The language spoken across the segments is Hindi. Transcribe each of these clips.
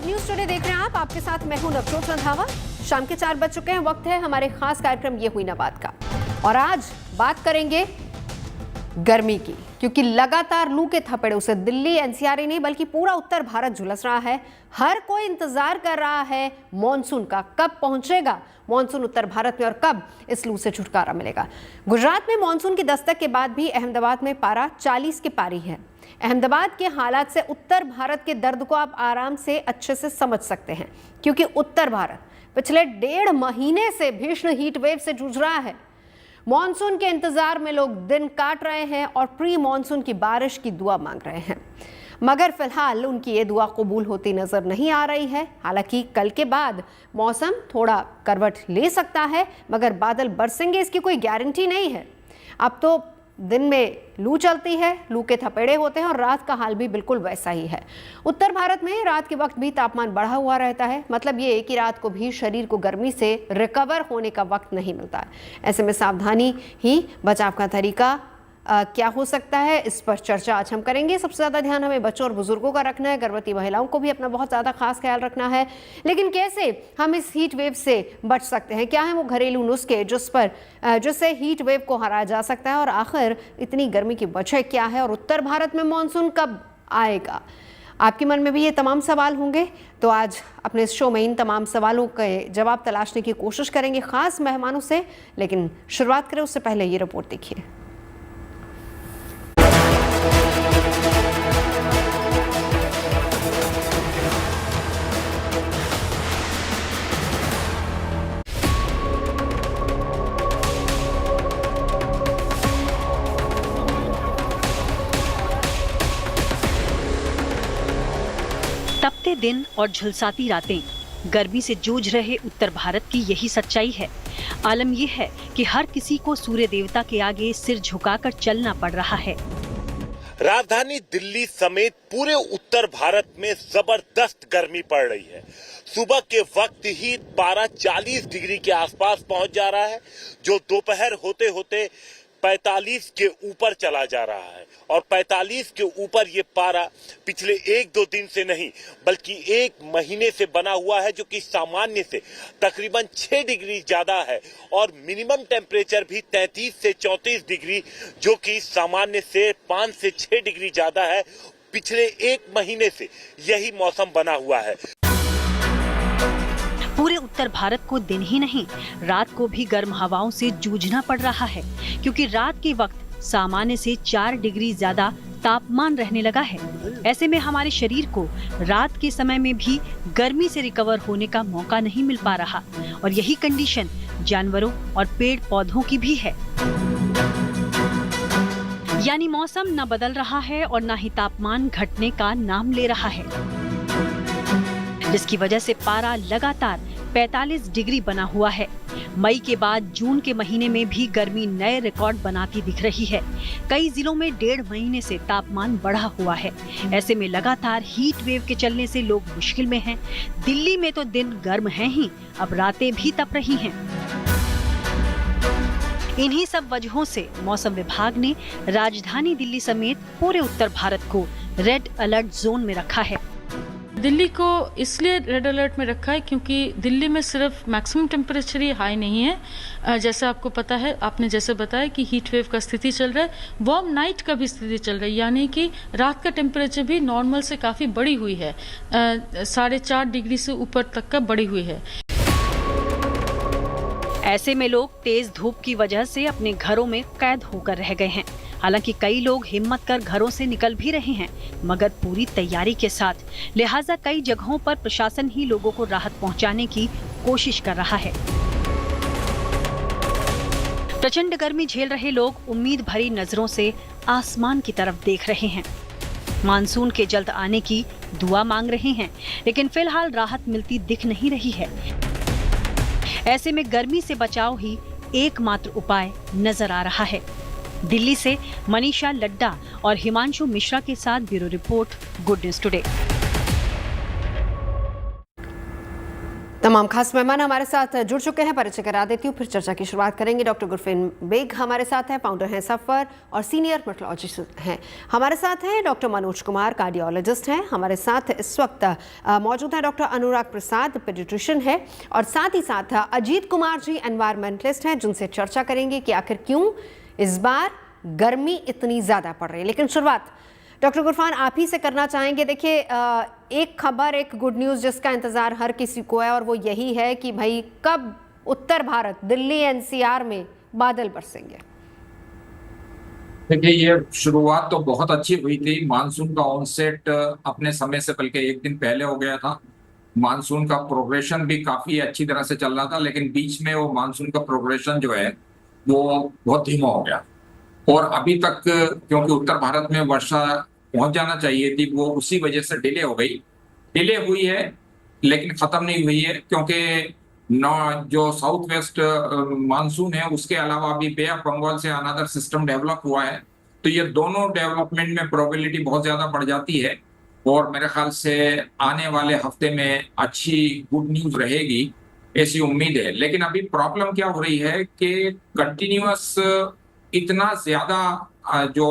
गुड न्यूज टुडे देख रहे हैं आप, आपके साथ मैं हूं नवजोत रंधावा। शाम के 4 बज चुके हैं, वक्त है हमारे खास कार्यक्रम ये हुई ना बात का। और आज बात करेंगे गर्मी की, क्योंकि लगातार लू के थपेड़ों से दिल्ली एनसीआर ही नहीं बल्कि पूरा उत्तर भारत झुलस रहा है। हर कोई इंतजार कर रहा है मॉनसून का, कब पहुंचेगा मॉनसून उत्तर भारत में और कब इस लू से छुटकारा मिलेगा। गुजरात में मॉनसून की दस्तक के बाद भी अहमदाबाद में पारा 40 के पारी है। अहमदाबाद के हालात से उत्तर भारत के दर्द को आप आराम से अच्छे से समझ सकते हैं, क्योंकि उत्तर भारत पिछले 1.5 महीने से भीषण हीट वेव से जूझ रहा है। मॉनसून के इंतजार में लोग दिन काट रहे हैं और प्री मॉनसून की बारिश की दुआ मांग रहे हैं, मगर फिलहाल उनकी ये दुआ कबूल होती नजर नहीं आ रही है। हालांकि कल के बाद मौसम थोड़ा करवट ले सकता है, मगर बादल बरसेंगे इसकी कोई गारंटी नहीं है। अब तो दिन में लू चलती है, लू के थपेड़े होते हैं और रात का हाल भी बिल्कुल वैसा ही है। उत्तर भारत में रात के वक्त भी तापमान बढ़ा हुआ रहता है, मतलब ये कि रात को भी शरीर को गर्मी से रिकवर होने का वक्त नहीं मिलता है। ऐसे में सावधानी ही बचाव का तरीका क्या हो सकता है, इस पर चर्चा आज हम करेंगे। सबसे ज़्यादा ध्यान हमें बच्चों और बुजुर्गों का रखना है, गर्भवती महिलाओं को भी अपना बहुत ज़्यादा खास ख्याल रखना है। लेकिन कैसे हम इस हीट वेव से बच सकते हैं, क्या है वो घरेलू नुस्खे जिससे हीट वेव को हराया जा सकता है, और आखिर इतनी गर्मी की वजह क्या है और उत्तर भारत में मानसून कब आएगा। आपके मन में भी ये तमाम सवाल होंगे, तो आज अपने इस शो में इन तमाम सवालों के जवाब तलाशने की कोशिश करेंगे खास मेहमानों से। लेकिन शुरुआत करें उससे पहले ये रिपोर्ट देखिए। तपते दिन और झुलसाती रातें, गर्मी से जूझ रहे उत्तर भारत की यही सच्चाई है। आलम यह है कि हर किसी को सूर्य देवता के आगे सिर झुकाकर चलना पड़ रहा है। राजधानी दिल्ली समेत पूरे उत्तर भारत में जबरदस्त गर्मी पड़ रही है। सुबह के वक्त ही पारा 40 डिग्री के आसपास पहुंच जा रहा है, जो दोपहर होते होते 45 के ऊपर चला जा रहा है। और 45 के ऊपर ये पारा पिछले 1-2 दिन से नहीं बल्कि 1 महीने से बना हुआ है, जो कि सामान्य से तकरीबन 6 डिग्री ज्यादा है। और मिनिमम टेम्परेचर भी 33 से 34 डिग्री, जो कि सामान्य से 5 से 6 डिग्री ज्यादा है। पिछले 1 महीने से यही मौसम बना हुआ है। पूरे उत्तर भारत को दिन ही नहीं, रात को भी गर्म हवाओं से जूझना पड़ रहा है, क्योंकि रात के वक्त सामान्य से 4 डिग्री ज्यादा तापमान रहने लगा है। ऐसे में हमारे शरीर को रात के समय में भी गर्मी से रिकवर होने का मौका नहीं मिल पा रहा, और यही कंडीशन जानवरों और पेड़ पौधों की भी है। यानी मौसम न बदल रहा है और न ही तापमान घटने का नाम ले रहा है, जिसकी वजह से पारा लगातार 45 डिग्री बना हुआ है। मई के बाद जून के महीने में भी गर्मी नए रिकॉर्ड बनाती दिख रही है। कई जिलों में 1.5 महीने से तापमान बढ़ा हुआ है। ऐसे में लगातार हीट वेव के चलने से लोग मुश्किल में हैं। दिल्ली में तो दिन गर्म हैं ही, अब रातें भी तप रही हैं। इन्हीं सब वजहों से मौसम विभाग ने राजधानी दिल्ली समेत पूरे उत्तर भारत को रेड अलर्ट जोन में रखा है। दिल्ली को इसलिए रेड अलर्ट में रखा है क्योंकि दिल्ली में सिर्फ मैक्सिमम टेम्परेचर ही हाई नहीं है। जैसे आपको पता है, आपने जैसे बताया कि हीट वेव का स्थिति चल रहा है, वार्म नाइट का भी स्थिति चल रही है, यानी कि रात का टेम्परेचर भी नॉर्मल से काफ़ी बढ़ी हुई है, 4.5 डिग्री से ऊपर तक का बढ़ी हुई है। ऐसे में लोग तेज धूप की वजह से अपने घरों में कैद होकर रह गए हैं। हालांकि कई लोग हिम्मत कर घरों से निकल भी रहे हैं, मगर पूरी तैयारी के साथ। लिहाजा कई जगहों पर प्रशासन ही लोगों को राहत पहुंचाने की कोशिश कर रहा है। प्रचंड गर्मी झेल रहे लोग उम्मीद भरी नजरों से आसमान की तरफ देख रहे हैं। मानसून के जल्द आने की दुआ मांग रहे हैं, लेकिन फिलहाल राहत मिलती दिख नहीं रही है। ऐसे में गर्मी से बचाव ही एकमात्र उपाय नजर आ रहा है। दिल्ली से मनीषा लड्डा और हिमांशु मिश्रा के साथ bureau report, good news today. तमाम खास मेहमान हमारे साथ जुड़ चुके हैं, परिचय करा देती हूँ फिर चर्चा की शुरुआत करेंगे। डॉक्टर गुरफीन बेग हमारे साथ हैं, फाउंडर हैं सफर और सीनियर मेट्रोलॉजिस्ट हैं। हमारे साथ हैं डॉक्टर मनोज कुमार, कार्डियोलॉजिस्ट हैं। हमारे साथ इस वक्त मौजूद हैं डॉक्टर अनुराग प्रसाद, पीडियाट्रिशियन है, और साथ ही साथ अजीत कुमार जी एनवायरमेंटलिस्ट हैं, जिनसे चर्चा करेंगे कि आखिर क्यों इस बार गर्मी इतनी ज़्यादा पड़ रही है। लेकिन शुरुआत डॉक्टर गुरफान आप ही से करना चाहेंगे। देखिए, एक खबर, एक गुड न्यूज़ जिसका इंतज़ार हर किसी को है, और वो यही है कि भाई कब उत्तर भारत, दिल्ली एनसीआर में बादल बरसेंगे। देखिए, ये शुरुआत तो बहुत अच्छी हुई थी। मानसून का ऑनसेट अपने समय से बल्कि एक दिन पहले हो गया था। मानसून का प्रोग्रेशन भी काफी अच्छी तरह से चल रहा था, लेकिन बीच में वो मानसून का प्रोग्रेशन जो है वो बहुत धीमा हो गया, और अभी तक क्योंकि उत्तर भारत में वर्षा पहुंच जाना चाहिए थी, वो उसी वजह से डिले हो गई। डिले हुई है लेकिन खत्म नहीं हुई है, क्योंकि जो साउथ वेस्ट मानसून है उसके अलावा अभी बे ऑफ बंगाल से अनदर सिस्टम डेवलप हुआ है, तो ये दोनों डेवलपमेंट में प्रोबेबिलिटी बहुत ज्यादा बढ़ जाती है, और मेरे ख्याल से आने वाले हफ्ते में अच्छी गुड न्यूज रहेगी, ऐसी उम्मीद है। लेकिन अभी प्रॉब्लम क्या हो रही है कि कंटिन्यूअस इतना ज्यादा जो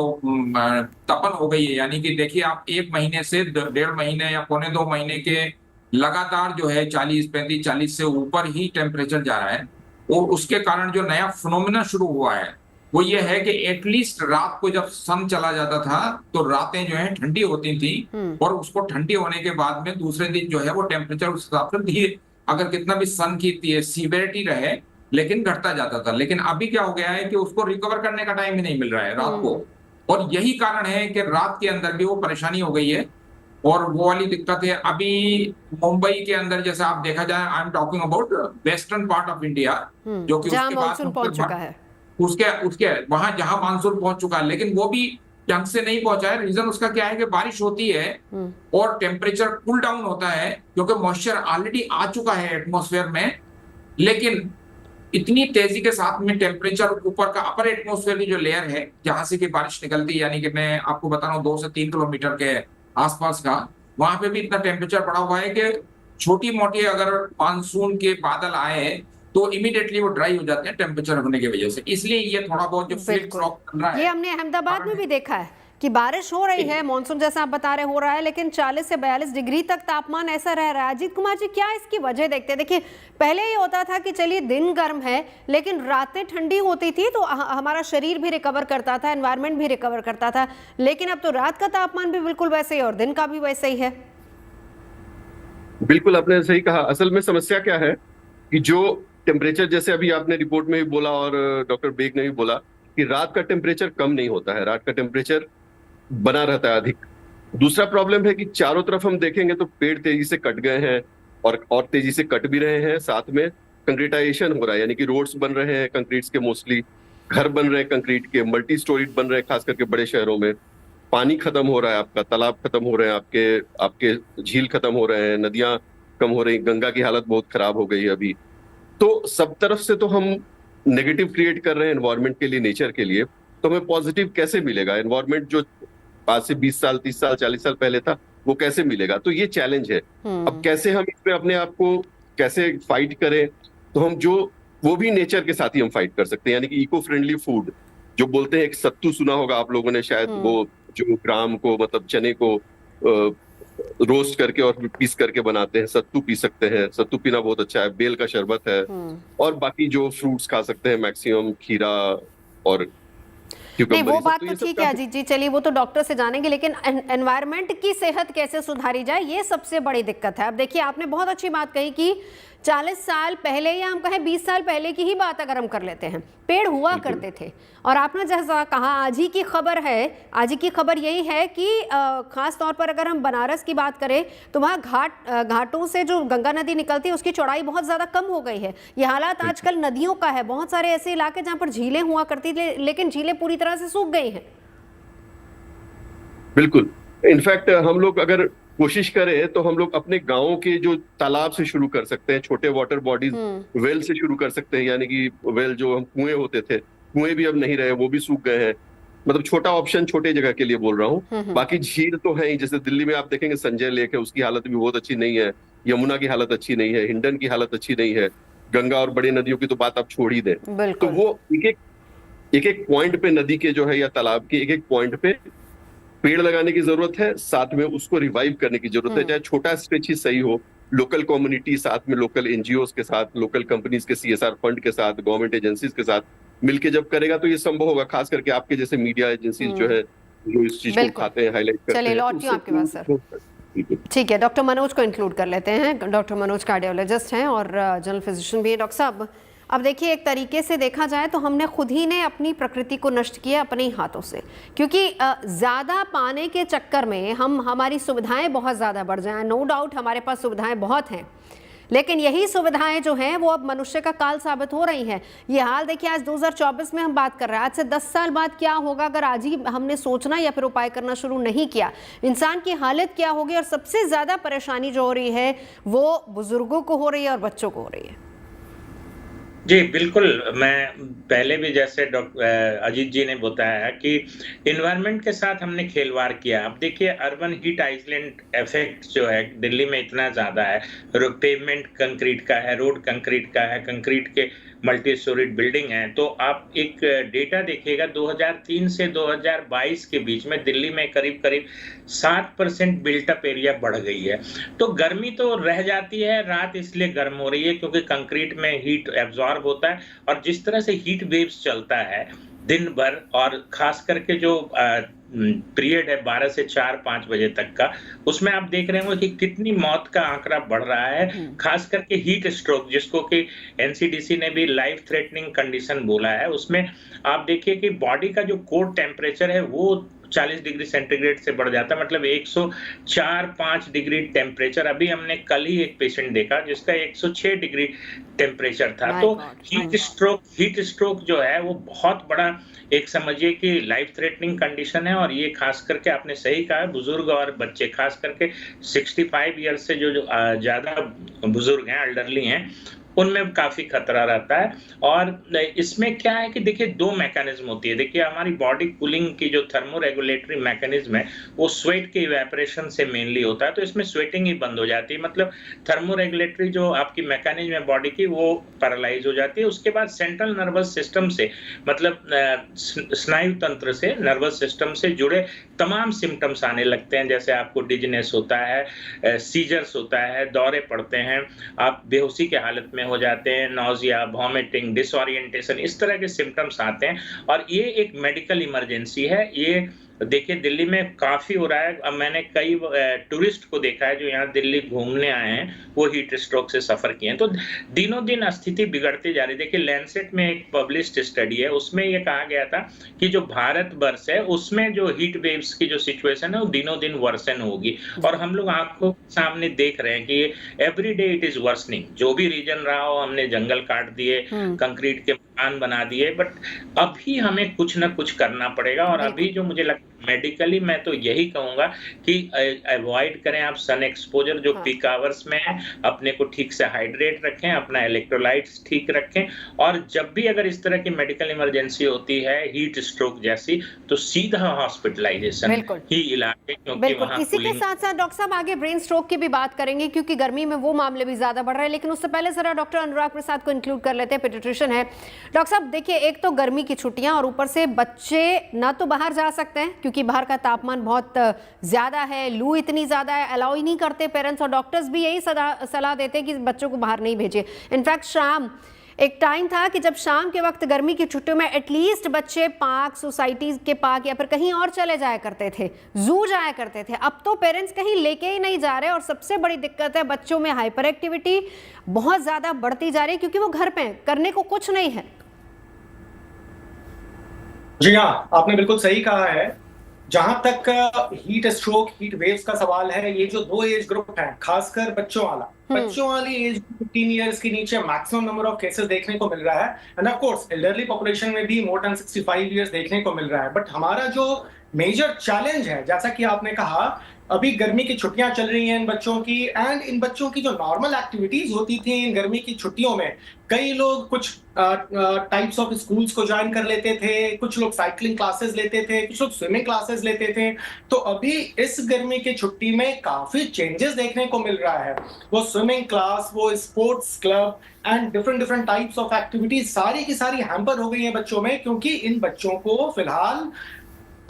तपन हो गई है, यानी कि देखिए आप एक महीने से 1.5 महीने या 1.25 महीने के लगातार जो है 40, 35, 40 से ऊपर ही टेम्परेचर जा रहा है, और उसके कारण जो नया फिनोमेना शुरू हुआ है वो ये है कि एटलीस्ट रात को जब सन चला जाता था तो रातें जो है ठंडी होती थी, और उसको ठंडी होने के बाद में दूसरे दिन जो है वो टेम्परेचर उस हिसाब से धीरे, अगर कितना भी सन की सीवियरिटी रहे लेकिन घटता जाता था। लेकिन अभी क्या हो गया है कि उसको रिकवर करने का टाइम ही नहीं मिल रहा है रात को, और यही कारण है कि रात के अंदर भी वो परेशानी हो गई है, और वो वाली दिक्कत है। अभी मुंबई के अंदर जैसे आप देखा जाए, I am talking about western part of India, जो कि उसके मानसून पहुंच चुका है, उसके वहां जहां मानसून पहुंच चुका है, लेकिन वो भी ढंग से नहीं पहुंचा है। रीजन उसका क्या है कि बारिश होती है और टेम्परेचर कूल डाउन होता है, क्योंकि मॉइस्चर ऑलरेडी आ चुका है एटमॉस्फेयर में, लेकिन इतनी तेजी के साथ में टेम्परेचर ऊपर का अपर एटमॉस्फेयर की जो लेयर है जहां से कि बारिश निकलती है, यानी कि मैं आपको बता रहा हूँ 2 से 3 किलोमीटर के आसपास का, वहां पे भी इतना टेम्परेचर बढ़ा हुआ है कि छोटी मोटी अगर मानसून के बादल आए तो इमीडिएटली वो ड्राई हो जाते हैं टेम्परेचर होने की वजह से। इसलिए ये थोड़ा बहुत जो फ्लिप फ्लॉप कर रहा है, ये हमने अहमदाबाद में भी देखा है कि बारिश हो रही है, मॉनसून जैसा आप बता रहे हो रहा है, लेकिन 40 से 42 डिग्री तक तापमान ऐसा रह रहा है। अजीत कुमार जी, क्या इसकी वजह देखते हैं? देखिए, पहले ये होता था कि चलिए दिन गर्म है लेकिन रातें ठंडी होती थी तो हमारा शरीर भी रिकवर करता था, एनवायरनमेंट भी रिकवर करता था, लेकिन अब तो रात का तापमान भी बिल्कुल वैसे ही और दिन का भी वैसे ही है। बिल्कुल, आपने सही कहा। असल में समस्या क्या है कि जो टेम्परेचर, जैसे अभी आपने रिपोर्ट में भी बोला और डॉक्टर बेग ने भी बोला कि रात का टेम्परेचर कम नहीं होता है, रात का टेम्परेचर बना रहता है अधिक। दूसरा प्रॉब्लम है कि चारों तरफ हम देखेंगे तो पेड़ तेजी से कट गए हैं, और तेजी से कट भी रहे हैं। साथ में कंक्रीटाइजेशन हो रहा है, यानी कि रोड्स बन रहे हैं कंक्रीट के, मोस्टली घर बन रहे हैं कंक्रीट के, मल्टी स्टोरीड बन रहे हैं, खास करके बड़े शहरों में। पानी खत्म हो रहा है, आपका तालाब खत्म हो रहे हैं, आपके झील खत्म हो रहे हैं, नदियां कम हो रही, गंगा की हालत बहुत खराब हो गई है अभी। तो सब तरफ से तो हम नेगेटिव क्रिएट कर रहे हैं एनवायरनमेंट के लिए, नेचर के लिए, तो हमें पॉजिटिव कैसे मिलेगा? एनवायरनमेंट जो आज से 20 साल, 30 साल, 40 साल पहले था, वो कैसे मिलेगा? तो ये चैलेंज है। अब कैसे हम इसमें अपने आप को कैसे फाइट करें? तो हम वो भी नेचर के साथ ही हम फाइट कर सकते हैं, यानी कि इको फ्रेंडली फूड जो बोलते हैं। एक सत्तू सुना होगा आप लोगों ने शायद, वो जो ग्राम को, मतलब चने को रोस्ट करके और पीस करके बनाते हैं, सत्तू पी सकते हैं। सत्तू पीना बहुत अच्छा है। बेल का शरबत है, और बाकी जो फ्रूट्स खा सकते हैं, मैक्सिमम खीरा और नहीं, वो बात तो ठीक है अजीत जी, चलिए वो तो डॉक्टर से जानेंगे, लेकिन एनवायरनमेंट की सेहत कैसे सुधारी जाए, ये सबसे बड़ी दिक्कत है। अब देखिए, आपने बहुत अच्छी बात कही कि 40 साल पहले या हम कहें 20 साल पहले की ही बात अगर हम कर लेते हैं, पेड़ हुआ करते थे, और आपने जैसा कहा आज ही की खबर है, आज ही की खबर यही है कि खास तौर पर अगर हम बनारस की बात करें तो वहाँ घाटों से जो गंगा नदी निकलती है उसकी चौड़ाई बहुत ज़्यादा कम हो गई है। ये हालात आजकल नदियों का है। बहुत सारे ऐसे इलाके जहाँ पर झीलें हुआ करती थी लेकिन झीलें पूरी तरह से सूख गई हैं। बिल्कुल, इनफैक्ट हम लोग अगर कोशिश करें तो हम लोग अपने गांवों के जो तालाब से शुरू कर सकते हैं, छोटे वाटर बॉडीज, वेल से शुरू कर सकते हैं, यानी कि वेल जो हम कुएं होते थे, कुएं भी अब नहीं रहे, वो भी सूख गए हैं। मतलब छोटा ऑप्शन, छोटे जगह के लिए बोल रहा हूँ। बाकी झील तो है ही, जैसे दिल्ली में आप देखेंगे संजय लेक है, उसकी हालत भी बहुत अच्छी नहीं है। यमुना की हालत अच्छी नहीं है, हिंडन की हालत अच्छी नहीं है, गंगा और बड़ी नदियों की तो बात आप छोड़ ही दें। तो बिल्कुल वो एक एक पॉइंट पे नदी के जो है या तालाब के एक एक पॉइंट पे पेड़ लगाने की जरूरत है, साथ में उसको रिवाइव करने की जरूरत है, चाहे छोटा स्ट्रेच ही सही हो। लोकल कम्युनिटी साथ में लोकल एनजीओ के साथ, लोकल कंपनीज के सीएसआर फंड के साथ, गवर्नमेंट एजेंसीज के साथ मिलके जब करेगा तो ये संभव होगा, खास करके आपके जैसे मीडिया एजेंसीज जो है जो इस चीज को बिल्कुल। खाते हैं, हाईलाइट करते हैं। चलिए, तो लौटती हूँ आपके पास सर। बिल्कुल। ठीक है, डॉक्टर मनोज को इंक्लूड कर लेते हैं। डॉक्टर मनोज कार्डियोलॉजिस्ट हैं और जनरल फिजिशियन भी हैं। डॉक्टर साहब, अब देखिए, एक तरीके से देखा जाए तो हमने खुद ही ने अपनी प्रकृति को नष्ट किया अपने ही हाथों से, क्योंकि ज़्यादा पाने के चक्कर में हमारी सुविधाएं बहुत ज़्यादा बढ़ जाएं। नो डाउट हमारे पास सुविधाएं बहुत हैं, लेकिन यही सुविधाएं जो हैं वो अब मनुष्य का काल साबित हो रही हैं। ये हाल देखिए, आज 2024 में हम बात कर रहे हैं, आज से 10 साल बाद क्या होगा अगर आज ही हमने सोचना या फिर उपाय करना शुरू नहीं किया। इंसान की हालत क्या होगी, और सबसे ज़्यादा परेशानी जो हो रही है वो बुजुर्गों को हो रही है और बच्चों को हो रही है। जी बिल्कुल, मैं पहले भी जैसे डॉक्टर अजीत जी ने बताया कि इन्वायरमेंट के साथ हमने खिलवाड़ किया। अब देखिए, अर्बन हीट आइलैंड इफेक्ट जो है दिल्ली में इतना ज़्यादा है, पेवमेंट कंक्रीट का है, रोड कंक्रीट का है, कंक्रीट के मल्टी स्टोरीड बिल्डिंग है। तो आप एक डेटा देखिएगा, 2003 से 2022 के बीच में दिल्ली में करीब करीब 7% बिल्टअप एरिया बढ़ गई है। तो गर्मी तो रह जाती है, रात इसलिए गर्म हो रही है क्योंकि कंक्रीट में हीट एब्जॉर्ब होता है, और जिस तरह से हीट वेव्स चलता है दिन भर, और खास करके जो पीरियड है 12 से 4-5 बजे तक का, उसमें आप देख रहे होंगे कि कितनी मौत का आंकड़ा बढ़ रहा है, खास करके हीट स्ट्रोक, जिसको कि एनसीडीसी ने भी लाइफ थ्रेटनिंग कंडीशन बोला है। उसमें आप देखिए कि बॉडी का जो कोर टेम्परेचर है वो 40 डिग्री सेंटीग्रेड से बढ़ जाता है, मतलब 104-5 डिग्री टेम्परेचर। अभी हमने कल ही एक पेशेंट देखा जिसका 106 डिग्री टेम्परेचर था। तो हीट स्ट्रोक जो है वो बहुत बड़ा, एक समझिए कि लाइफ थ्रेटनिंग कंडीशन है, और ये खास करके आपने सही कहा, बुजुर्ग और बच्चे, खास करके 65 ईयर्स से जो ज्यादा बुजुर्ग हैं, एल्डरली हैं, उनमें काफी खतरा रहता है। और इसमें क्या है कि देखिए, दो मैकेनिज्म होती है। देखिए, हमारी बॉडी कूलिंग की जो थर्मो रेगुलेटरी मैकेनिज्म है वो स्वेट के इवेपोरेशन से मेनली होता है। तो इसमें स्वेटिंग ही बंद हो जाती है, मतलब थर्मो रेगुलेटरी जो आपकी मैकेनिज्म है बॉडी की, वो पैरालाइज हो जाती है। उसके बाद सेंट्रल नर्वस सिस्टम से, मतलब स्नायु तंत्र से, नर्वस सिस्टम से जुड़े तमाम सिम्टम्स आने लगते हैं, जैसे आपको डिजनेस होता है, सीजर्स होता है, दौरे पड़ते हैं, आप बेहोशी के हालत में हो जाते हैं, नॉजिया, वॉमिटिंग, डिसओरिएंटेशन, इस तरह के सिम्टम्स आते हैं। और ये एक मेडिकल इमरजेंसी है। ये देखिए दिल्ली में काफी हो रहा है। अब मैंने कई टूरिस्ट को देखा है जो यहाँ दिल्ली घूमने आए हैं, वो हीट स्ट्रोक से सफर किए हैं। तो दिनों दिन स्थिति बिगड़ती जा रही है। देखिए, लैंसेट में एक पब्लिश्ड स्टडी है, उसमें ये कहा गया था कि जो भारत वर्ष है उसमें जो हीट वेव्स की जो सिचुएशन है वो दिनों दिन वर्सन होगी, और हम लोग आंखों के सामने देख रहे हैं कि every day it is worsening. जो भी रीजन रहा हो, हमने जंगल काट दिए, कंक्रीट के मकान बना दिए, बट अभी हमें कुछ ना कुछ करना पड़ेगा। और अभी जो मुझे लगता है मेडिकली, मैं तो यही कहूंगा कि अवॉइड करें आप सन एक्सपोजर जो पीक आवर्स में है, अपने को ठीक से हाइड्रेट रखें, अपना इलेक्ट्रोलाइट्स ठीक रखें, और जब भी अगर इस तरह की मेडिकल इमरजेंसी होती है हीट स्ट्रोक जैसी, तो सीधा हॉस्पिटलाइजेशन ही इलाज है, क्योंकि वहां इसी के साथ साथ डॉक्टर साहब आगे ब्रेन स्ट्रोक की भी बात करेंगे, क्योंकि गर्मी में वो मामले भी ज्यादा बढ़ रहे हैं। लेकिन उससे पहले जरा डॉक्टर अनुराग प्रसाद को इंक्लूड कर लेते हैं, पीडियाट्रिशियन है। डॉक्टर साहब, देखिए, एक तो गर्मी की छुट्टियां, और ऊपर से बच्चे ना तो बाहर जा सकते हैं क्योंकि बाहर का तापमान बहुत ज्यादा है, लू इतनी ज्यादा है, अलाउ ही नहीं करते पेरेंट्स, और डॉक्टर्स भी यही सलाह देते हैं कि बच्चों को बाहर नहीं भेजिए। इनफैक्ट शाम, एक टाइम था कि जब शाम के वक्त गर्मी की छुट्टियों में एटलीस्ट बच्चे पार्क, सोसाइटी के पार्क या फिर कहीं और चले जाया करते थे, जू जाया करते थे। अब तो पेरेंट्स कहीं लेके ही नहीं जा रहे, और सबसे बड़ी दिक्कत है बच्चों में हाइपर एक्टिविटी बहुत ज्यादा बढ़ती जा रही है, क्योंकि वो घर पे करने को कुछ नहीं है। जी हाँ, आपने बिल्कुल सही कहा है। जहां तक हीट स्ट्रोक, हीट वेव्स का सवाल है, ये जो दो एज ग्रुप है, खासकर बच्चों वाली एज 15 इयर्स के नीचे मैक्सिमम नंबर ऑफ केसेस देखने को मिल रहा है। End of course elderly population में भी मोर देन 65 इयर्स देखने को मिल रहा है। बट हमारा जो मेजर चैलेंज है, जैसा कि आपने कहा अभी गर्मी की छुट्टियां चल रही हैं इन बच्चों की, एंड इन बच्चों की जो नॉर्मल एक्टिविटीज होती थी इन गर्मी की छुट्टियों में, कई लोग कुछ टाइप्स ऑफ स्कूल्स को ज्वाइन कर लेते थे, कुछ लोग साइकिलिंग क्लासेस लेते थे, कुछ लोग स्विमिंग क्लासेस लेते थे। तो अभी इस गर्मी की छुट्टी में काफी चेंजेस देखने को मिल रहा है। वो स्विमिंग क्लास, वो sports club and different types of activities सारी की सारी हैम्पर हो गई हैं बच्चों में, क्योंकि इन बच्चों को फिलहाल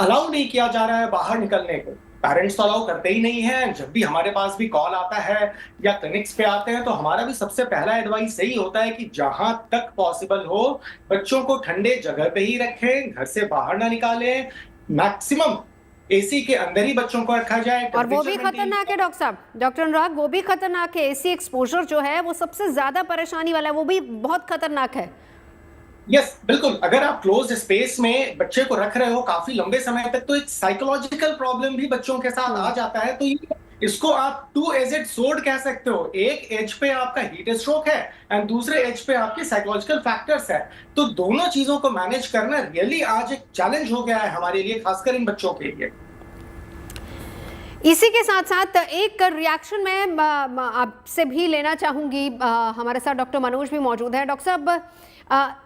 अलाउ नहीं किया जा रहा है बाहर निकलने को। पेरेंट्स तो अलाउ करते ही नहीं है। जब भी हमारे पास भी कॉल आता है या क्लिनिक्स पे आते हैं तो हमारा भी सबसे पहला एडवाइस यही होता है कि जहां तक पॉसिबल हो बच्चों को ठंडे जगह पे ही रखें, घर से बाहर ना निकालें, मैक्सिमम एसी के अंदर ही बच्चों को रखा जाए। और वो भी खतरनाक है डॉक्टर साहब, डॉक्टर अनुराग, वो भी खतरनाक है। एसी एक्सपोजर जो है वो सबसे ज्यादा परेशानी वाला है, वो भी बहुत खतरनाक है। यस, बिल्कुल। अगर आप क्लोज स्पेस में बच्चे को रख रहे हो काफी लंबे समय तक तो एक साइकोलॉजिकल प्रॉब्लम भी बच्चों के साथ आ जाता है। तो इसको आप टू एजेड सोर्ड कह सकते हो। एक एज पे आपका हीट स्ट्रोक है एंड दूसरे एज पे आपके साइकोलॉजिकल फैक्टर्स है। तो दोनों चीजों को मैनेज करना रियली आज एक चैलेंज हो गया है हमारे लिए, खासकर इन बच्चों के लिए। इसी के साथ साथ एक रिएक्शन मैं आपसे भी लेना चाहूंगी। हमारे साथ डॉक्टर मनोज भी मौजूद है। डॉक्टर साहब,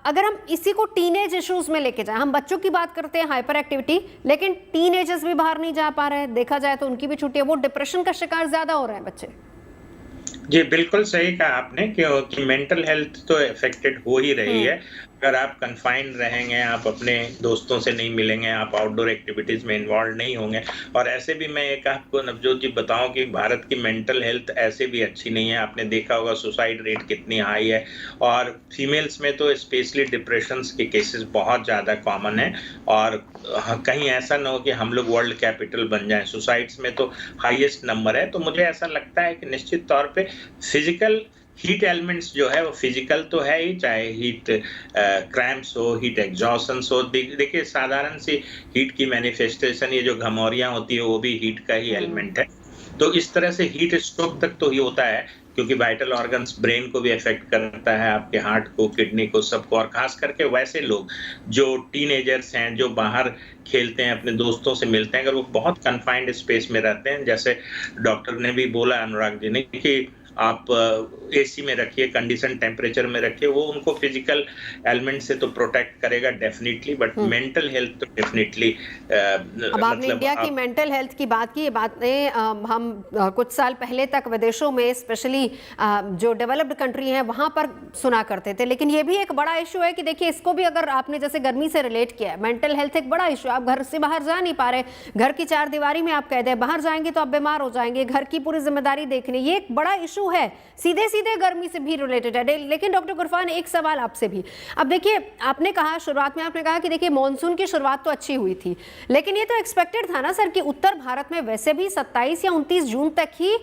अगर हम इसी को टीनेज इश्यूज में लेके जाएं, हम बच्चों की बात करते हैं हाइपर एक्टिविटी, लेकिन टीनेजर्स भी बाहर नहीं जा पा रहे हैं, देखा जाए तो उनकी भी छुट्टी है, वो डिप्रेशन का शिकार ज्यादा हो रहे हैं बच्चे। जी बिल्कुल सही कहा आपने कि मेंटल हेल्थ तो अफेक्टेड हो ही रही है। अगर आप कन्फाइंड रहेंगे, आप अपने दोस्तों से नहीं मिलेंगे, आप आउटडोर एक्टिविटीज में इन्वॉल्व नहीं होंगे। और ऐसे भी मैं एक आपको नवजोत जी बताऊं कि भारत की मेंटल हेल्थ ऐसे भी अच्छी नहीं है। आपने देखा होगा सुसाइड रेट कितनी हाई है, और फीमेल्स में तो स्पेशली डिप्रेशन के केसेस बहुत ज़्यादा कॉमन है। और कहीं ऐसा ना हो कि हम लोग वर्ल्ड कैपिटल बन जाएं, सुसाइड्स में तो हाईएस्ट नंबर है। तो मुझे ऐसा लगता है कि निश्चित तौर पे फिजिकल हीट एलिमेंट्स जो है वो फिजिकल तो है ही, चाहे हीट क्रैम्प्स हो, हीट एग्जॉशंस हो। देखिए साधारण सी हीट की मैनिफेस्टेशन, ये जो घमौरियां होती है वो भी हीट का ही एलिमेंट है। तो इस तरह से हीट स्ट्रोक तक तो ही होता है, क्योंकि वाइटल ऑर्गन्स ब्रेन को भी अफेक्ट करता है, आपके हार्ट को, किडनी को, सबको। और खास करके वैसे लोग जो टीनेजर्स हैं, जो बाहर खेलते हैं, अपने दोस्तों से मिलते हैं, अगर वो बहुत कन्फाइंड स्पेस में रहते हैं, जैसे डॉक्टर ने भी बोला, अनुराग जी ने, कि आप एसी में रखिए, कंडीशन टेम्परेचर में रखिए, वो उनको फिजिकल एलिमेंट से तो प्रोटेक्ट करेगा डेफिनेटली, बट मेंटल हेल्थ तो डेफिनेटली। अब आपने इंडिया की मेंटल हेल्थ की बात की, ये बातें हम कुछ साल पहले तक विदेशों में, स्पेशली जो डेवलप्ड कंट्री हैं वहां पर सुना करते थे। लेकिन ये भी एक बड़ा इशू है कि देखिए, इसको भी अगर आपने जैसे गर्मी से रिलेट किया है, मेंटल हेल्थ एक बड़ा इशू है। आप घर से बाहर जा नहीं पा रहे, घर की चार दीवारी में आप कैद हैं, बाहर जाएंगे तो आप बीमार हो जाएंगे, घर की पूरी जिम्मेदारी देखनी, ये एक बड़ा इशू है, सीधे सीधे गर्मी से भी रिलेटेड है। लेकिन डॉक्टर गुरफान, एक सवाल आपसे भी। अब देखिए, आपने कहा शुरुआत में, आपने कहा कि देखिए मॉनसून की शुरुआत तो अच्छी हुई थी, लेकिन ये तो एक्सपेक्टेड था ना सर कि उत्तर भारत में वैसे भी 27 या 29 जून तक ही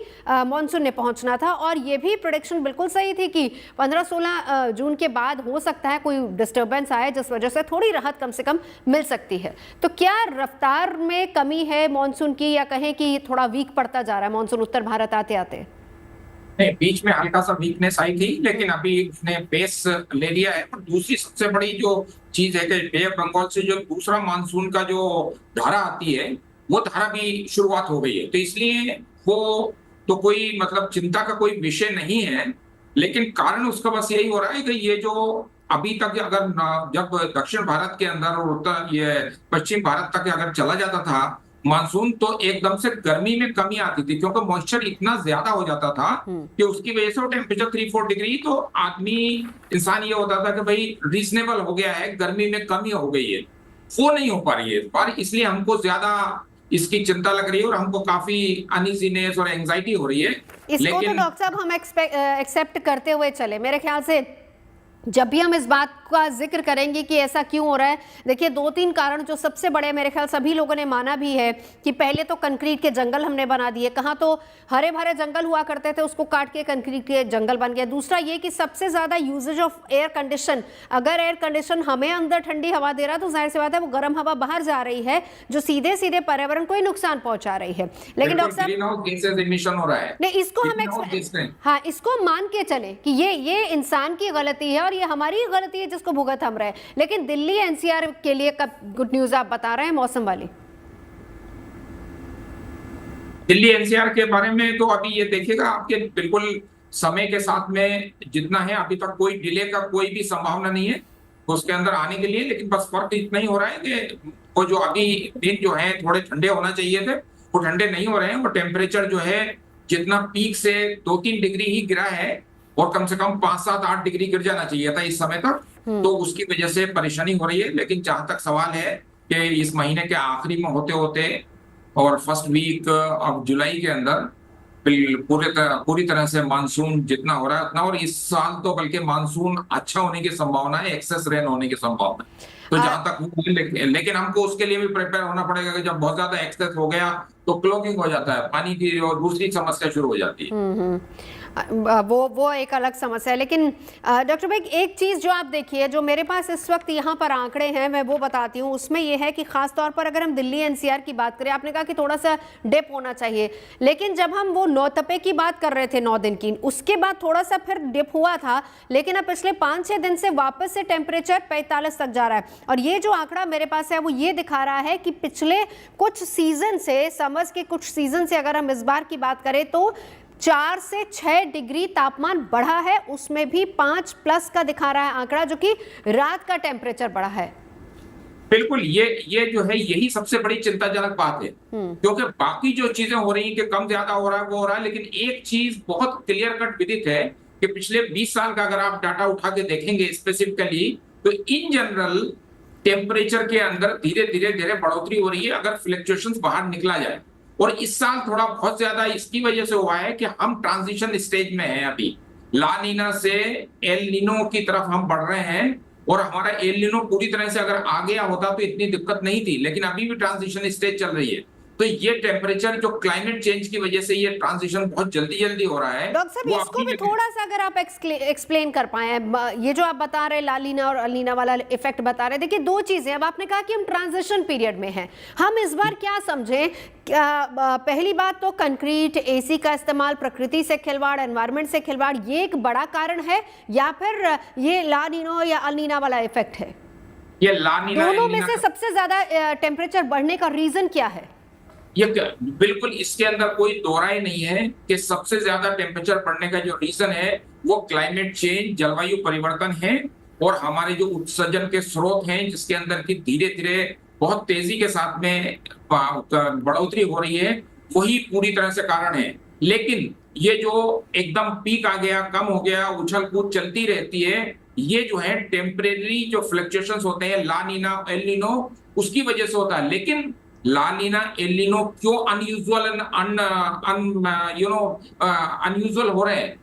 मॉनसून ने पहुंचना था। और ये भी प्रेडिक्शन बिल्कुल सही थी कि 15-16 जून के बाद हो सकता है कोई डिस्टर्बेंस आए, जिस वजह से थोड़ी राहत कम से कम मिल सकती है। तो क्या रफ्तार में कमी है मॉनसून की, या कहें कि थोड़ा वीक पड़ता जा रहा है मॉनसून उत्तर भारत आते आते? नहीं, बीच में हल्का सा वीकनेस आई थी, लेकिन अभी उसने पेस ले लिया है। और दूसरी सबसे बड़ी जो चीज है कि बे ऑफ बंगाल से जो दूसरा मानसून का जो धारा आती है, वो धारा भी शुरुआत हो गई है। तो इसलिए वो तो कोई मतलब चिंता का कोई विषय नहीं है, लेकिन कारण उसका बस यही हो रहा है कि ये जो अभी तक अगर जब दक्षिण भारत के अंदर और उत्तर ये पश्चिम भारत तक अगर चला जाता था मानसून, तो एकदम से गर्मी में कमी आती थी, क्योंकि मॉइस्चर इतना ज्यादा हो जाता था कि उसकी वजह से वो टेम्परेचर 3-4 डिग्री, तो इंसान ये होता था कि भाई रीजनेबल हो गया है, गर्मी में कमी हो गई है। वो नहीं हो पा रही है इस बार, इसलिए हमको ज्यादा इसकी चिंता लग रही है और हमको काफी अनइजीनेस और एंजाइटी हो रही है। इसको तो डॉक्टर साहब हम एक्सेप्ट करते हुए चले, मेरे ख्याल से जब भी हम इस बात का जिक्र करेंगे कि ऐसा क्यों हो रहा है, देखिए 2-3 कारण जो सबसे बड़े, मेरे ख्याल सभी लोगों ने माना भी है कि पहले तो कंक्रीट के जंगल हमने बना दिए, कहाँ तो हरे भरे जंगल हुआ करते थे उसको काट के कंक्रीट के जंगल बन गया। दूसरा ये कि सबसे ज्यादा यूजेज ऑफ एयर कंडीशन, अगर एयर कंडीशन हमें अंदर ठंडी हवा दे रहा है तो जाहिर सी बात है वो गर्म हवा बाहर जा रही है, जो सीधे सीधे पर्यावरण को ही नुकसान पहुंचा रही है। लेकिन डॉक्टर साहब इमिशन हो रहा है, नहीं, इसको हम हाँ इसको मान के चले कि ये इंसान की गलती है और ये हमारी गलती है जिसको भुगत हम रहे। लेकिन दिल्ली एनसीआर के लिए कब गुड न्यूज आप बता रहे हैं मौसम वाली? दिल्ली एनसीआर के बारे में तो अभी ये देखिएगा, आपके बिल्कुल समय के साथ में जितना है, अभी तक कोई डिले का कोई भी संभावना नहीं है उसके अंदर आने के लिए। लेकिन बस फर्क इतना ही हो रहा है कि वो जो अभी दिन जो है थोड़े ठंडे होना चाहिए थे, वो ठंडे नहीं हो रहे हैं। वो टेम्परेचर जो है जितना पीक से 2-3 डिग्री ही गिरा है, और कम से कम 5-7-8 डिग्री गिर जाना चाहिए था इस समय तक, तो उसकी वजह से परेशानी हो रही है। लेकिन जहां तक सवाल है कि इस महीने के आखिरी में होते होते और फर्स्ट वीक ऑफ जुलाई के अंदर पूरी तरह से मानसून जितना हो रहा है उतना, और इस साल तो बल्कि मानसून अच्छा होने की संभावना है, एक्सेस रेन होने की संभावना है। तो जहां तक लेकिन हमको उसके लिए भी प्रिपेयर होना पड़ेगा कि जब बहुत ज्यादा एक्सेस हो गया तो क्लॉगिंग हो जाता है पानी की, और दूसरी समस्या शुरू हो जाती है। वो एक अलग समस्या है। लेकिन डॉक्टर बेग, एक चीज़ जो आप देखिए, जो मेरे पास इस वक्त यहाँ पर आंकड़े हैं मैं वो बताती हूँ। उसमें ये है कि ख़ास तौर पर अगर हम दिल्ली एनसीआर की बात करें, आपने कहा कि थोड़ा सा डिप होना चाहिए, लेकिन जब हम वो नौतपे की बात कर रहे थे 9 दिन की, उसके बाद थोड़ा सा फिर डिप हुआ था, लेकिन अब पिछले 5-6 दिन से वापस से टेम्परेचर 45 तक जा रहा है। और ये जो आंकड़ा मेरे पास है वो ये दिखा रहा है कि पिछले कुछ सीजन से, समर्स के कुछ सीजन से अगर हम इस बार की बात करें तो 4 से 6 डिग्री तापमान बढ़ा है, उसमें भी 5+ का दिखा रहा है आंकड़ा, जो कि रात का टेम्परेचर बढ़ा है। बिल्कुल, ये जो है यही सबसे बड़ी चिंताजनक बात है, क्योंकि बाकी जो चीजें हो रही हैं कि कम ज्यादा हो रहा है वो हो रहा है, लेकिन एक चीज बहुत क्लियर कट विदित है कि पिछले 20 साल का अगर आप डाटा उठा के देखेंगे स्पेसिफिकली, तो इन जनरल टेम्परेचर के अंदर धीरे धीरे बढ़ोतरी हो रही है अगर फ्लक्चुएशंस बाहर निकला जाए। और इस साल थोड़ा बहुत ज्यादा इसकी वजह से हुआ है कि हम ट्रांजिशन स्टेज में हैं अभी, ला नीना से एल नीनो की तरफ हम बढ़ रहे हैं, और हमारा एल नीनो पूरी तरह से अगर आ गया होता तो इतनी दिक्कत नहीं थी, लेकिन अभी भी ट्रांजिशन स्टेज चल रही है। तो ये टेम्परेचर जो क्लाइमेट चेंज की वजह से ये ट्रांजिशन बहुत जल्दी हो रहा है। डॉक्टर साहब, इसको भी थोड़ा सा अगर आप एक्सप्लेन कर पाए, ये जो आप बता रहे लालीना और अलीना वाला इफेक्ट बता रहे, देखिए 2 चीजें। अब आपने कहा कि हम ट्रांजिशन पीरियड में हैं, हम इस बार क्या समझें? पहली बात तो कंक्रीट, एसी का इस्तेमाल, प्रकृति से खिलवाड़, एनवायरनमेंट से खिलवाड़, ये एक बड़ा कारण है, या फिर ये ला नीनो या अलीना वाला इफेक्ट है? ये ला नीना दोनों में से सबसे ज्यादा टेम्परेचर बढ़ने का रीजन क्या है? ये बिल्कुल, इसके अंदर कोई दो राय नहीं है कि सबसे ज्यादा टेम्परेचर बढ़ने का जो रीजन है वो क्लाइमेट चेंज, जलवायु परिवर्तन है, और हमारे जो उत्सर्जन के स्रोत हैं जिसके अंदर की धीरे धीरे बहुत तेजी के साथ में बढ़ोतरी हो रही है, वही पूरी तरह से कारण है। लेकिन ये जो एकदम पीक आ गया, कम हो गया, उछल कूद चलती रहती है, ये जो है टेम्परेरी जो फ्लक्चुएशंस होते हैं ला नीना एल नीनो, उसकी वजह से होता है। लेकिन ला नीना एल नीनो क्यों अनयूजुअल अनयूजुअल हो रहे हैं,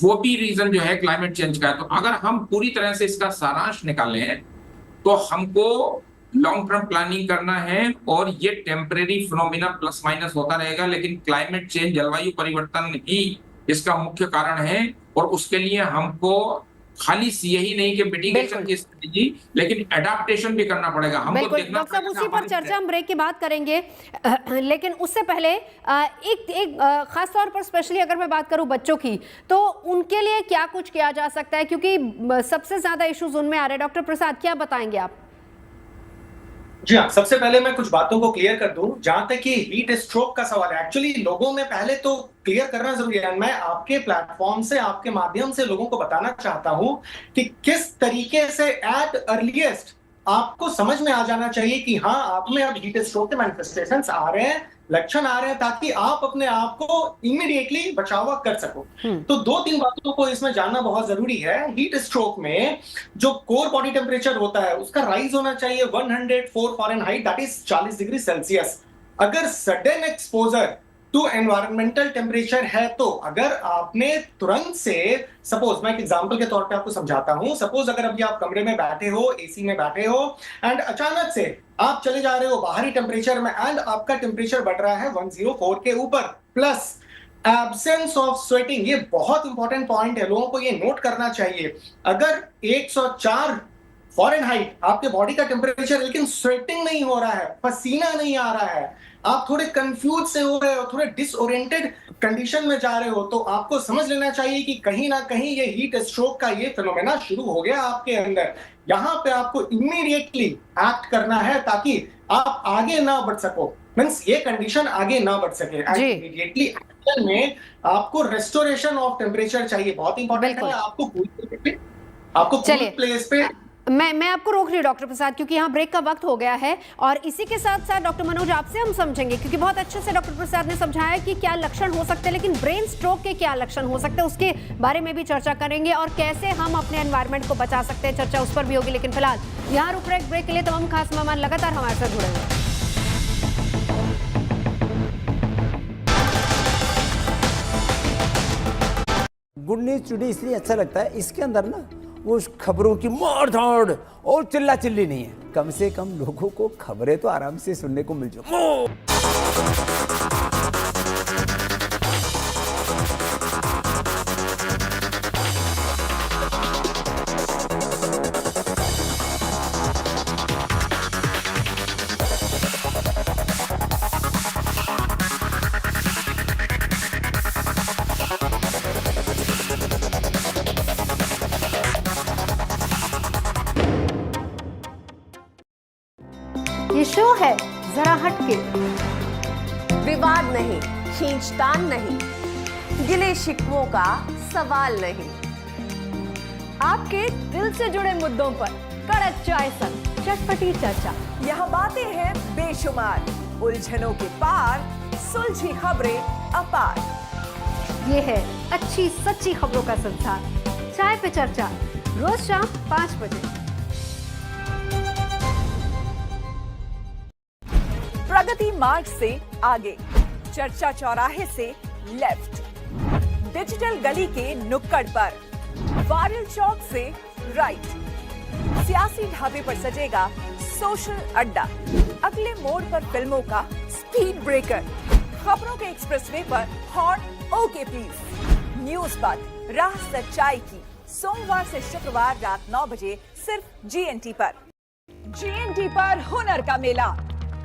वो भी रीजन जो है क्लाइमेट चेंज का है। तो अगर हम पूरी तरह से इसका सारांश निकालें तो हमको लॉन्ग टर्म प्लानिंग करना है, और ये टेम्परेरी फिनोमिना प्लस माइनस होता रहेगा, लेकिन क्लाइमेट चेंज, जलवायु परिवर्तन ही इसका मुख्य कारण है। और उसके लिए हमको खाली यही नहीं कि मिटिगेशन की स्ट्रेटेजी, लेकिन एडाप्टेशन भी करना पड़ेगा। हमको देखना डॉक्टर साहब, उसी पर चर्चा हम ब्रेक के बाद करेंगे, लेकिन उससे पहले एक खास तौर पर स्पेशली अगर मैं बात करूं बच्चों की, तो उनके लिए क्या कुछ किया जा सकता है, क्योंकि सबसे ज्यादा इश्यूज उनमें आ रहे हैं। डॉक्टर प्रसाद, क्या बताएंगे आप? जी हाँ, सबसे पहले मैं कुछ बातों को क्लियर कर दूं। जहां तक कि हीट स्ट्रोक का सवाल है, एक्चुअली लोगों में पहले तो क्लियर करना जरूरी है। मैं आपके प्लेटफॉर्म से, आपके माध्यम से लोगों को बताना चाहता हूं कि किस तरीके से एट अर्लीस्ट आपको समझ में आ जाना चाहिए कि हाँ, आप में अब हीट स्ट्रोक के मैनिफेस्टेशंस आ रहे हैं, लक्षण आ रहे हैं, ताकि आप अपने आप को इमीडिएटली बचाव कर सको। तो 2-3 बातों को इसमें जानना बहुत जरूरी है। हीट स्ट्रोक में जो कोर बॉडी टेम्परेचर होता है उसका राइज होना चाहिए 104 Fahrenheit, that is 40 degree Celsius. अगर sudden exposure to environmental temperature है, तो अगर आपने तुरंत से, सपोज मैं एक एग्जांपल के तौर पे आपको समझाता हूं, सपोज अगर अभी आप कमरे में बैठे हो, एसी में बैठे हो, एंड अचानक से आप चले जा रहे हो बाहरी टेम्परेचर में, एंड आपका टेम्परेचर बढ़ रहा है 104 के ऊपर, प्लस एब्सेंस ऑफ स्वेटिंग। ये बहुत इंपॉर्टेंट पॉइंट है, लोगों को ये नोट करना चाहिए। अगर 104 फ़ारेनहाइट आपके बॉडी का टेम्परेचर, लेकिन स्वेटिंग नहीं हो रहा है, पसीना नहीं आ रहा है, आप थोड़े कंफ्यूज से हो रहे हो, थोड़े डिसओरिएंटेड कंडीशन में जा रहे हो, तो आपको समझ लेना चाहिए कि कहीं ना कहीं ये हीट स्ट्रोक का ये फिनोमेना शुरू हो गया आपके अंदर। यहाँ पे आपको इमीडिएटली एक्ट करना है ताकि आप आगे ना बढ़ सको। मींस ये कंडीशन आगे ना बढ़ सके। इमीडिएटली एक्शन में आपको रेस्टोरेशन ऑफ टेम्परेचर चाहिए, बहुत इंपॉर्टेंट है। आपको कूल प्लेस पे मैं आपको रोक रही हूँ डॉक्टर प्रसाद, क्योंकि यहाँ ब्रेक का वक्त हो गया है। और इसी के साथ साथ डॉक्टर मनोज आपसे हम समझेंगे, क्योंकि बहुत अच्छे से डॉक्टर प्रसाद ने समझाया कि क्या लक्षण हो सकते हैं, लेकिन ब्रेन स्ट्रोक के क्या लक्षण हो सकते हैं उसके बारे में भी चर्चा करेंगे, और कैसे हम अपने एनवायरनमेंट को बचा सकते हैं, चर्चा उस पर भी होगी। लेकिन फिलहाल यहाँ रुक रहे ब्रेक के लिए तमाम खास मेहमान लगातार हमारे साथ जुड़े हुए हैं। गुड न्यूज टुडे इसलिए अच्छा लगता है, इसके अंदर ना वो खबरों की मार धाड़ और चिल्ला चिल्ली नहीं है। कम से कम लोगों को खबरें तो आराम से सुनने को मिल जाए। ये शो है जरा हटके, विवाद नहीं, खींचतान नहीं, गिले शिकवों का सवाल नहीं, आपके दिल से जुड़े मुद्दों पर कड़क चाय संग चटपटी चर्चा। यहाँ बातें हैं बेशुमार, उलझनों के पार, सुलझी खबरें अपार। ये है अच्छी सच्ची खबरों का संसार, चाय पे चर्चा, रोज शाम 5 बजे। प्रगति मार्ग से आगे, चर्चा चौराहे से लेफ्ट, डिजिटल गली के नुक्कड़ पर, वायरल चौक से राइट, सियासी ढाबे पर सजेगा सोशल अड्डा, अगले मोड़ पर फिल्मों का स्पीड ब्रेकर, खबरों के एक्सप्रेसवे पर हॉर्न ओके प्लीज। न्यूज पर राह सच्चाई की, सोमवार से शुक्रवार रात 9 बजे सिर्फ जीएनटी पर। जीएनटी पर हुनर का मेला,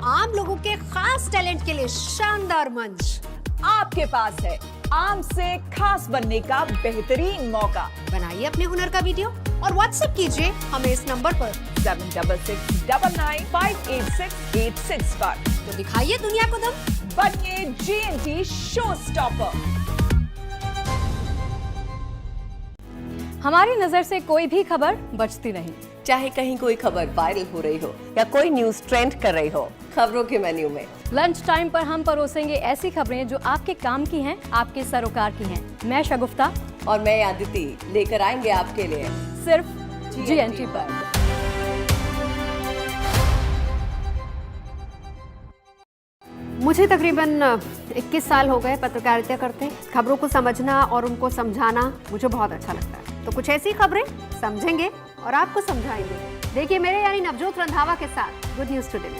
आम लोगों के खास टैलेंट के लिए शानदार मंच आपके पास है। आम से खास बनने का बेहतरीन मौका। बनाइए अपने हुनर का वीडियो और व्हाट्सएप कीजिए हमें इस नंबर पर 7669988686 पर। तो दिखाइए दुनिया को दम, बनिए जीएनटी शो स्टॉपर। हमारी नजर से कोई भी खबर बचती नहीं, चाहे कहीं कोई खबर वायरल हो रही हो या कोई न्यूज ट्रेंड कर रही हो, खबरों के मेन्यू में लंच टाइम पर हम परोसेंगे ऐसी खबरें जो आपके काम की हैं, आपके सरोकार की हैं। मैं शगुफ्ता और मैं आदिति लेकर आएंगे आपके लिए सिर्फ जीएनटी पर। मुझे तकरीबन 21 साल हो गए पत्रकारिता करते। खबरों को समझना और उनको समझाना मुझे बहुत अच्छा लगता है। तो कुछ ऐसी खबरें समझेंगे और आपको समझाएंगे। देखिए मेरे यानी नवजोत रंधावा के साथ गुड न्यूज टुडे में।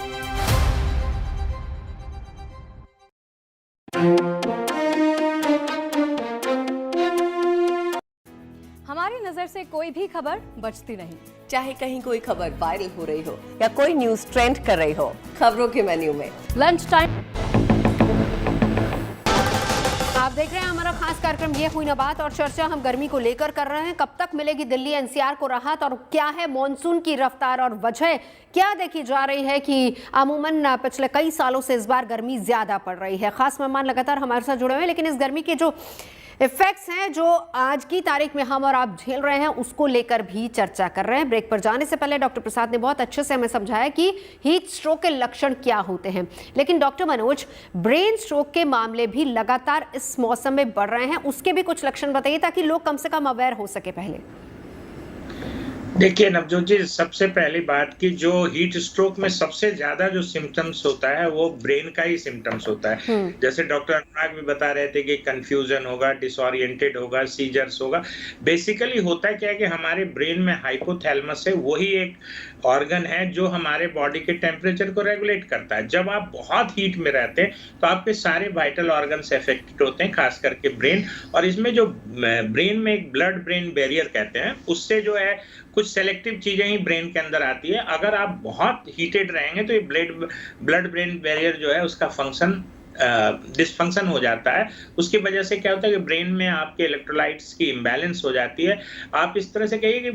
हमारी नजर से कोई भी खबर बचती नहीं, चाहे कहीं कोई खबर वायरल हो रही हो या कोई न्यूज ट्रेंड कर रही हो, खबरों के मेन्यू में लंच टाइम। आप देख रहे हैं हमारा खास कार्यक्रम ये हुई ना बात, और चर्चा हम गर्मी को लेकर कर रहे हैं। कब तक मिलेगी दिल्ली एनसीआर को राहत, और क्या है मॉनसून की रफ्तार और वजह क्या देखी जा रही है कि अमूमन पिछले कई सालों से इस बार गर्मी ज्यादा पड़ रही है। खास मेहमान लगातार हमारे साथ जुड़े हुए हैं, लेकिन इस गर्मी के जो इफेक्ट्स हैं जो आज की तारीख में हम और आप झेल रहे हैं उसको लेकर भी चर्चा कर रहे हैं। ब्रेक पर जाने से पहले डॉक्टर प्रसाद ने बहुत अच्छे से हमें समझाया कि हीट स्ट्रोक के लक्षण क्या होते हैं। लेकिन डॉक्टर मनोज, ब्रेन स्ट्रोक के मामले भी लगातार इस मौसम में बढ़ रहे हैं, उसके भी कुछ लक्षण बताइए ताकि लोग कम से कम अवेयर हो सके। पहले देखिए नवजोत जी, सबसे पहली बात कि जो हीट स्ट्रोक में सबसे ज्यादा जो सिम्टम्स होता है वो ब्रेन का ही सिम्टम्स होता है। जैसे डॉक्टर अनुराग भी बता रहे थे कि कंफ्यूजन होगा, डिसओरिएंटेड होगा, सीजर्स होगा। बेसिकली होता है क्या है कि हमारे ब्रेन में हाइपोथैलेमस है, वही एक ऑर्गन है जो हमारे बॉडी के टेम्परेचर को रेगुलेट करता है। जब आप बहुत हीट में रहते हैं तो आपके सारे वाइटल ऑर्गन्स अफेक्टेड होते हैं, खास करके ब्रेन। और इसमें जो ब्रेन में एक ब्लड ब्रेन बैरियर कहते हैं, उससे जो है कुछ सेलेक्टिव चीजें ही ब्रेन के अंदर आती है। अगर आप बहुत हीटेड रहेंगे तो ये ब्लड ब्रेन बैरियर जो है उसका फंक्शन डिसफंक्शन हो जाता है। उसकी वजह से क्या होता है कि ब्रेन में आपके इलेक्ट्रोलाइट्स की इम्बैलेंस हो जाती है। आप इस तरह से कहिए कि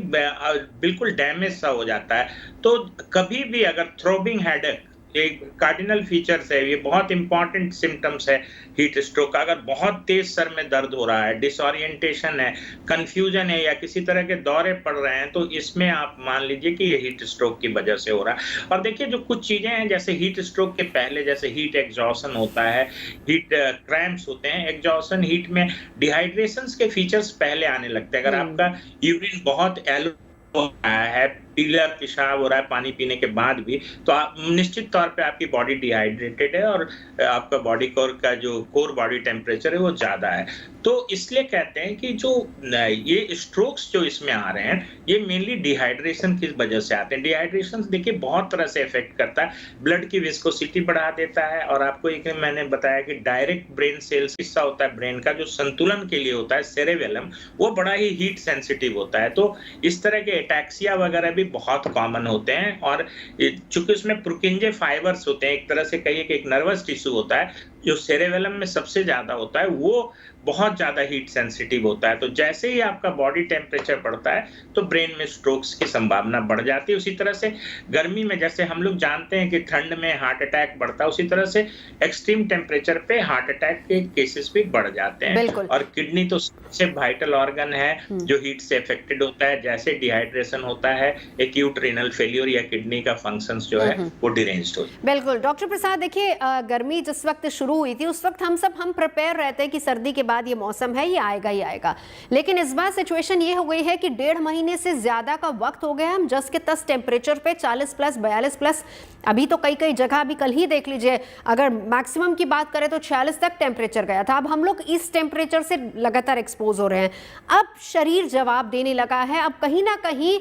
बिल्कुल डैमेज सा हो जाता है। तो कभी भी अगर थ्रोबिंग हेडेक एक कार्डिनल फीचर्स है, ये बहुत इंपॉर्टेंट सिम्टम्स है हीट स्ट्रोक का। अगर बहुत तेज सर में दर्द हो रहा है, डिसओरिएंटेशन है, कंफ्यूजन है या किसी तरह के दौरे पड़ रहे हैं, तो इसमें आप मान लीजिए कि ये हीट स्ट्रोक की वजह से हो रहा है। और देखिए जो कुछ चीजें हैं, जैसे हीट स्ट्रोक के पहले जैसे हीट एग्जॉशन होता है, हीट क्रैम्प्स होते हैं। एग्जॉशन हीट में डिहाइड्रेशंस के फीचर्स पहले आने लगते हैं। अगर आपका यूरिन बहुत एलो है, पीला पेशाब हो रहा है पानी पीने के बाद भी, तो आप निश्चित तौर पे आपकी बॉडी डिहाइड्रेटेड है और आपका बॉडी कोर का जो कोर बॉडी टेम्परेचर है वो ज्यादा है। तो इसलिए कहते हैं कि जो ये स्ट्रोक्स जो इसमें आ रहे हैं, ये मेनली डिहाइड्रेशन की वजह से आते हैं। डिहाइड्रेशन देखिए बहुत तरह से इफेक्ट करता है, ब्लड की विस्कोसिटी बढ़ा देता है, और आपको एक मैंने बताया कि डायरेक्ट ब्रेन सेल्स हिस्सा होता है ब्रेन का जो संतुलन के लिए होता है, सेरेबेलम, वो बड़ा ही हीट सेंसिटिव होता है। तो इस तरह के एटैक्सिया वगैरह भी बहुत कॉमन होते हैं। और चूंकि उसमें प्रुकिंजे फाइबर्स होते हैं, एक तरह से कहिए कि एक नर्वस टिश्यू होता है जो सेरेबेलम में सबसे ज्यादा होता है, वो बहुत ज्यादा हीट सेंसिटिव होता है। तो जैसे ही आपका बॉडी टेम्परेचर बढ़ता है तो ब्रेन में स्ट्रोक्स की संभावना बढ़ जाती है। उसी तरह से गर्मी में जैसे हम लोग जानते हैं कि ठंड में हार्ट अटैक बढ़ता है, उसी तरह से एक्सट्रीम टेम्परेचर पे हार्ट अटैक के केसेस भी बढ़ जाते हैं। और किडनी तो सबसे वाइटल ऑर्गन है जो हीट से अफेक्टेड होता है। जैसे डिहाइड्रेशन होता है, एक्यूट रीनल फेलियर या किडनी का फंक्शंस जो है वो डिरेंज्ड हो जाता है। बिल्कुल डॉक्टर प्रसाद, देखिए गर्मी जिस वक्त शुरू हुई थी उस वक्त हम प्रिपेयर रहते हैं कि सर्दी के बाद ये मौसम है, ये आएगा ही आएगा। लेकिन इस बार सिचुएशन ये हो गई है कि 1.5 महीने से ज्यादा का वक्त हो गया, हम जस के तस टेम्परेचर पे 40 प्लस 42 प्लस, अभी तो कई कई जगह, अभी कल ही देख लीजिए, अगर मैक्सिमम की बात करें तो 46 तक टेम्परेचर गया था। अब हम लोग इस टेम्परेचर से लगातार एक्सपोज हो रहे हैं। अब शरीर जवाब देने लगा है, अब कहीं ना कहीं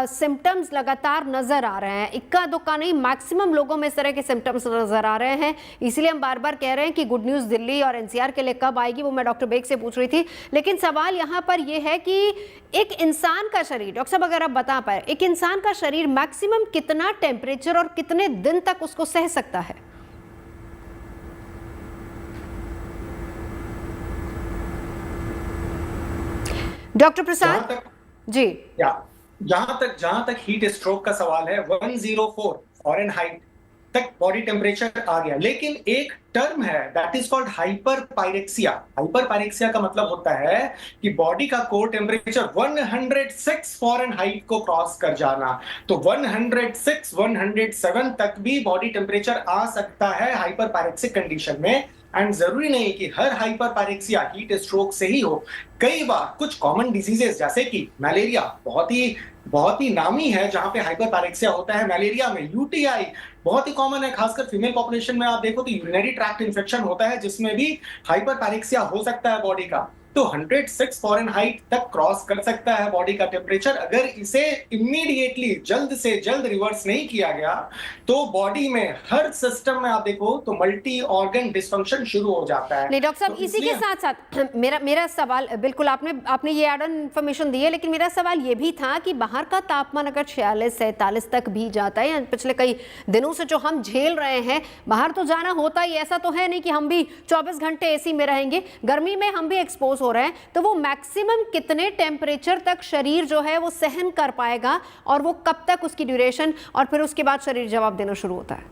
सिम्टम्स लगातार नजर आ रहे हैं। इक्का दुक्का नहीं, मैक्सिमम लोगों में इस तरह के सिम्टम्स नजर आ रहे हैं। इसलिए हम बार बार कह रहे हैं कि गुड न्यूज दिल्ली और एनसीआर के लिए कब आएगी, वो मैं डॉक्टर बेग से पूछ रही थी। लेकिन सवाल यहां पर यह है कि एक इंसान का शरीर, डॉक्टर साहब अगर आप बता पाए, एक इंसान का शरीर मैक्सिमम कितना टेम्परेचर और कितने दिन तक उसको सह सकता है? डॉक्टर प्रसाद जी, जहां तक हीट स्ट्रोक का सवाल है, 104 फ़ारेनहाइट तक बॉडी टेम्परेचर आ गया। लेकिन एक टर्म है that is called hyperpyrexia. Hyperpyrexia का मतलब होता है कि बॉडी का कोर टेम्परेचर 106 फ़ारेनहाइट को क्रॉस कर जाना। तो 106, 107 तक भी बॉडी टेम्परेचर आ सकता है हाइपरपायरेक्सिक कंडीशन में। एंड जरूरी नहीं कि हर हाइपरपायरेक्सिया हीट स्ट्रोक से ही हो। कई बार कुछ कॉमन डिजीजेस जैसे कि मलेरिया बहुत ही नामी है जहां पे हाइपरपायरेक्सिया होता है। मलेरिया में यूटीआई बहुत ही कॉमन है, खासकर फीमेल पॉपुलेशन में आप देखो तो यूरिनरी ट्रैक्ट इन्फेक्शन होता है जिसमें भी हाइपरपायरेक्सिया हो सकता है बॉडी का। तो 106 फ़ारेनहाइट तक क्रॉस कर सकता है बॉडी का टेम्परेचर। अगर इसे इमीडिएटली जल्द से जल्द रिवर्स नहीं किया गया तो बॉडी में हर सिस्टम में आप देखो तो मल्टी ऑर्गन डिसफंक्शन शुरू हो जाता है। नहीं डॉक्टर साहब, तो इसी के साथ साथ मेरा सवाल, बिल्कुल आपने ये एड ऑन इन्फॉर्मेशन दी है, लेकिन मेरा सवाल ये भी था कि बाहर का तापमान अगर 46-47 तक भी जाता है, या पिछले कई दिनों से जो हम झेल रहे हैं, बाहर तो जाना होता ही, ऐसा तो है नहीं कि हम भी 24 घंटे एसी में रहेंगे, गर्मी में हम भी एक्सपोज हो रहे हैं, तो वो मैक्सिमम कितने टेम्परेचर तक शरीर जो है वो सहन कर पाएगा, और वो कब तक उसकी ड्यूरेशन, और फिर उसके बाद शरीर जवाब देना शुरू होता है?